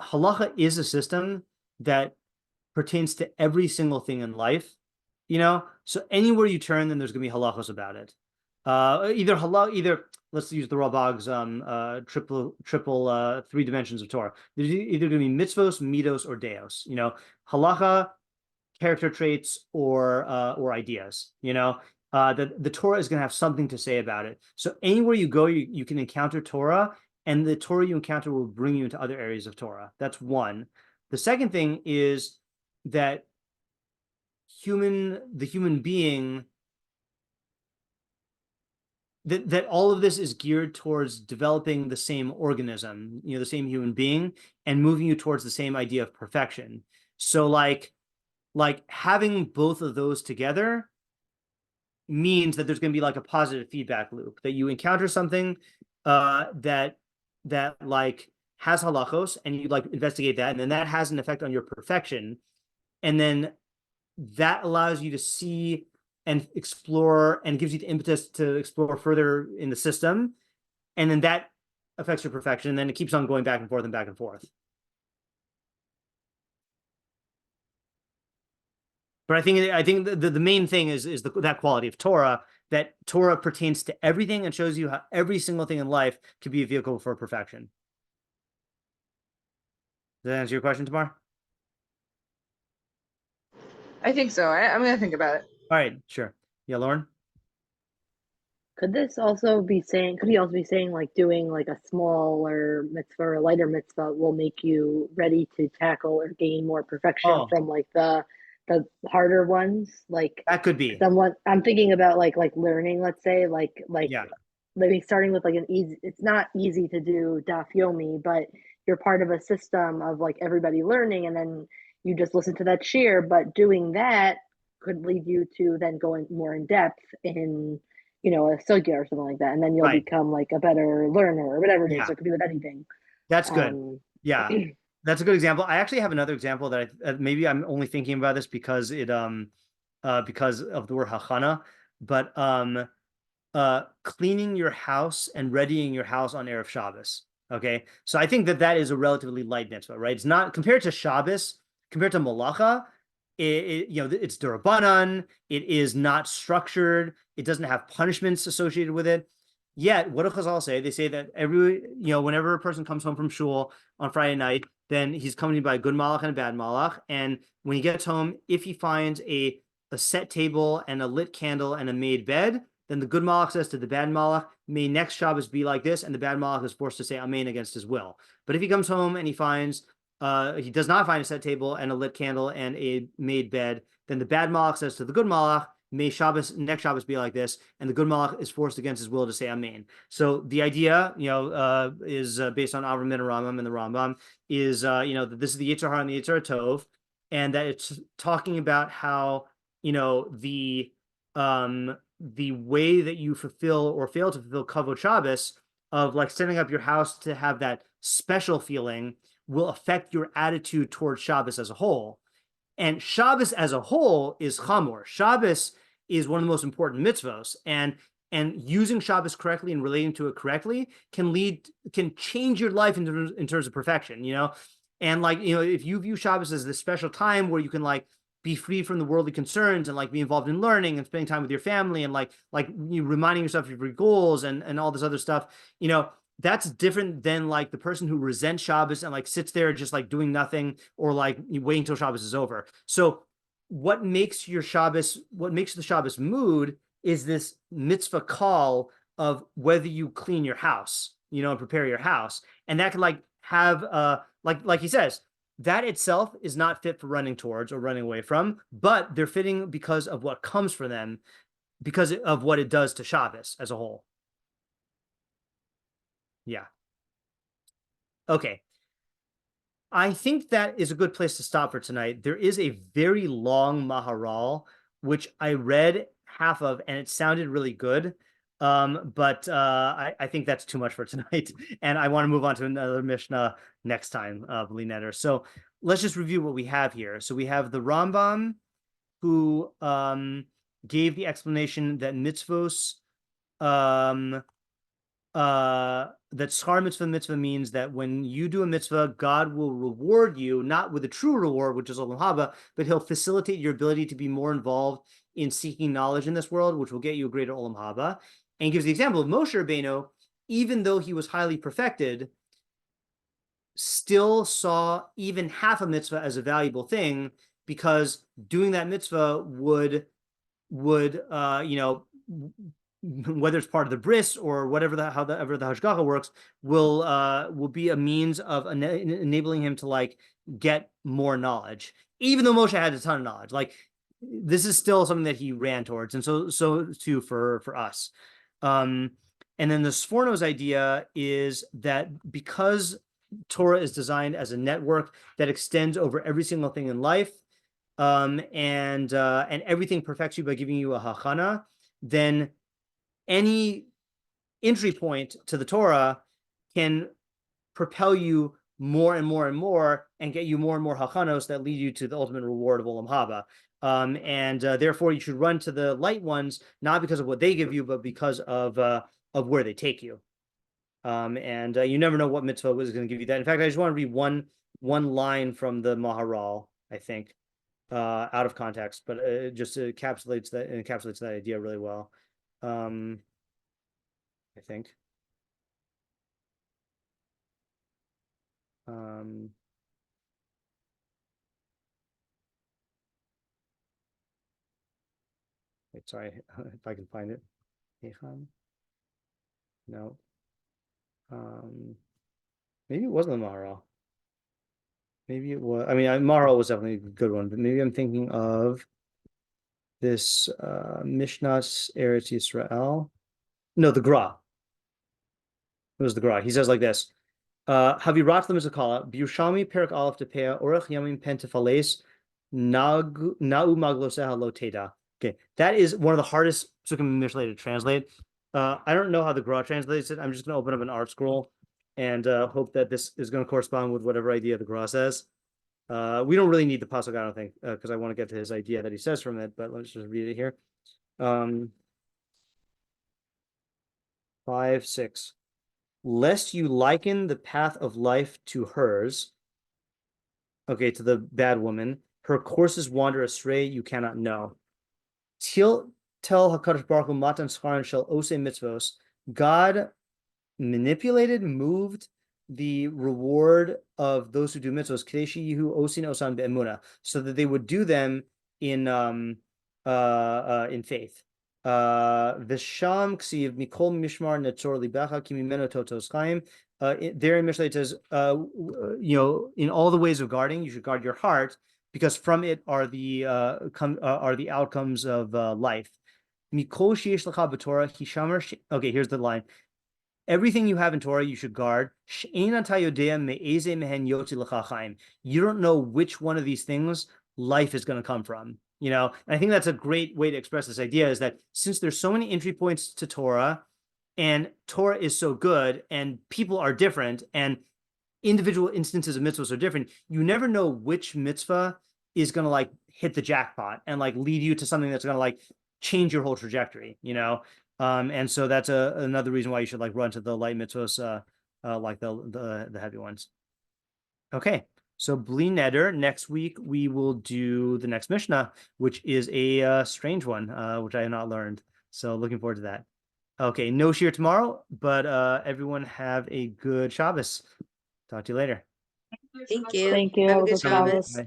halacha is a system that pertains to every single thing in life, you know? So anywhere you turn, then there's going to be halachos about it. Either let's use the Rambam's triple three dimensions of Torah. There's either going to be mitzvos, midos, or deos. You know, halacha, character traits, or ideas. You know, the Torah is going to have something to say about it. So anywhere you go, you can encounter Torah, and the Torah you encounter will bring you into other areas of Torah. That's one. The second thing is that the human being, that all of this is geared towards developing the same organism, you know, the same human being, and moving you towards the same idea of perfection. So like having both of those together means that there's going to be like a positive feedback loop, that you encounter something that like has halachos, and you like investigate that, and then that has an effect on your perfection, and then that allows you to see and explore and gives you the impetus to explore further in the system, and then that affects your perfection, and then it keeps on going back and forth and back and forth. But I think the main thing is that quality of Torah, that Torah pertains to everything and shows you how every single thing in life could be a vehicle for perfection. Does that answer your question, Tamar? I think so. I'm gonna think about it. All right, sure. Yeah, Lauren? Could he also be saying like doing like a smaller mitzvah or a lighter mitzvah will make you ready to tackle or gain more perfection from like the harder ones? Like that could be. I'm thinking about like learning, let's say, yeah. Maybe starting with like it's not easy to do daf yomi, but you're part of a system of like everybody learning, and then you just listen to that shiur, but doing that could lead you to then going more in depth in, you know, a sugya or something like that, and then you'll become like a better learner or whatever it is. So it could be with anything. That's good. Yeah, that's a good example. I actually have another example that maybe I'm only thinking about this because because of the word hachana, but cleaning your house and readying your house on Erev Shabbos. Okay, so I think that is a relatively light mitzvah, right? It's not compared to Shabbos, compared to Malacha. You know, it's d'Rabbanan. It is not structured. It doesn't have punishments associated with it. Yet, what do Chazal say? They say that whenever a person comes home from shul on Friday night, then he's accompanied by a good malach and a bad malach. And when he gets home, if he finds a a set table and a lit candle and a made bed, then the good malach says to the bad malach, may next Shabbos be like this, and the bad malach is forced to say amen against his will. But if he comes home and he does not find a set table and a lit candle and a made bed, then the bad malach says to the good malach, may next Shabbos be like this, and the good malach is forced against his will to say amen. So the idea, is based on Avram and Rambam, and the Rambam is, that this is the Yetzer Hara and the Yetzer Tov, and that it's talking about how, the way that you fulfill or fail to fulfill Kavod Shabbos, of like setting up your house to have that special feeling, will affect your attitude towards Shabbos as a whole. And Shabbos as a whole is chamor. Shabbos is one of the most important mitzvos, and using Shabbos correctly and relating to it correctly can change your life in terms of perfection, And if you view Shabbos as this special time where you can be free from the worldly concerns and be involved in learning and spending time with your family and you reminding yourself of your goals and all this other stuff, that's different than the person who resents Shabbos and sits there just doing nothing or waiting until Shabbos is over. So what makes the Shabbos mood is this mitzvah call of whether you clean your house, and prepare your house. And that can have like he says, that itself is not fit for running towards or running away from, but they're fitting because of what comes for them, because of what it does to Shabbos as a whole. Yeah. Okay. I think that is a good place to stop for tonight. There is a very long Maharal, which I read half of, and it sounded really good. But I think that's too much for tonight. And I want to move on to another Mishnah next time, B'li Neder. So let's just review what we have here. So we have the Rambam, who gave the explanation that mitzvos, that schar mitzvah means that when you do a mitzvah, God will reward you, not with a true reward, which is olam haba, but he'll facilitate your ability to be more involved in seeking knowledge in this world, which will get you a greater olam haba. And gives the example of Moshe Rabbeinu, even though he was highly perfected, still saw even half a mitzvah as a valuable thing, because doing that mitzvah would whether it's part of the bris or however the hashgacha works, will be a means of enabling him to get more knowledge, even though Moshe had a ton of knowledge. This is still something that he ran towards, and so too for us. And then the Sforno's idea is that because Torah is designed as a network that extends over every single thing in life, and everything perfects you by giving you a hachana, then any entry point to the Torah can propel you more and more and more and get you more and more hachanos that lead you to the ultimate reward of olam haba. And therefore you should run to the light ones, not because of what they give you, but because of where they take you. And you never know what mitzvah is going to give you that. In fact, I just want to read one line from the Maharal, I think, out of context, but it just encapsulates that idea really well. I think. Wait, sorry, if I can find it. No. Maybe it wasn't the Maharal. Maybe it was. I mean, Maharal was definitely a good one, but maybe I'm thinking of this Mishnah's Eretz Yisrael. No, the Gra. It was the Gra. He says like this: Havirat l'mizakala b'Yushalmi perak aleph tepea orach yamim pentefales na'u magloseha lo teda. Okay, that is one of the hardest psukim Mishnah to translate. I don't know how the Gra translates it. I'm just going to open up an art scroll and hope that this is going to correspond with whatever idea the Gra says. We don't really need the pasuk, I don't think, because I want to get to his idea that he says from it. But let's just read it here. 5:6. Lest you liken the path of life to hers. Okay, to the bad woman. Her courses wander astray, you cannot know. Tell HaKadosh Baruch Hu matan scharan shel osei mitzvos. God moved the reward of those who do mitzvos, kadeshi yihu osin osan be'emuna, so that they would do them in in faith. V'sham ksiv mikol mishmar netzor libecha ki mimeno totos chaim. There in Mishnah it says, in all the ways of guarding, you should guard your heart, because from it are the outcomes of life. Mikol sheyesh lecha b'Torah hishamer. Okay, here's the line. Everything you have in Torah, you should guard. You don't know which one of these things life is going to come from. And I think that's a great way to express this idea, is that since there's so many entry points to Torah, and Torah is so good, and people are different, and individual instances of mitzvahs are different, you never know which mitzvah is going to hit the jackpot and lead you to something that's going to change your whole trajectory, and so that's another reason why you should run to the light mitzvos, like the heavy ones. Okay, so bli neder, next week we will do the next Mishnah, which is a strange one, which I have not learned. So looking forward to that. Okay, no shiur tomorrow, but everyone have a good Shabbos. Talk to you later. Thank you. Thank you. Have a Have a good good Shabbos. Shabbos. Bye.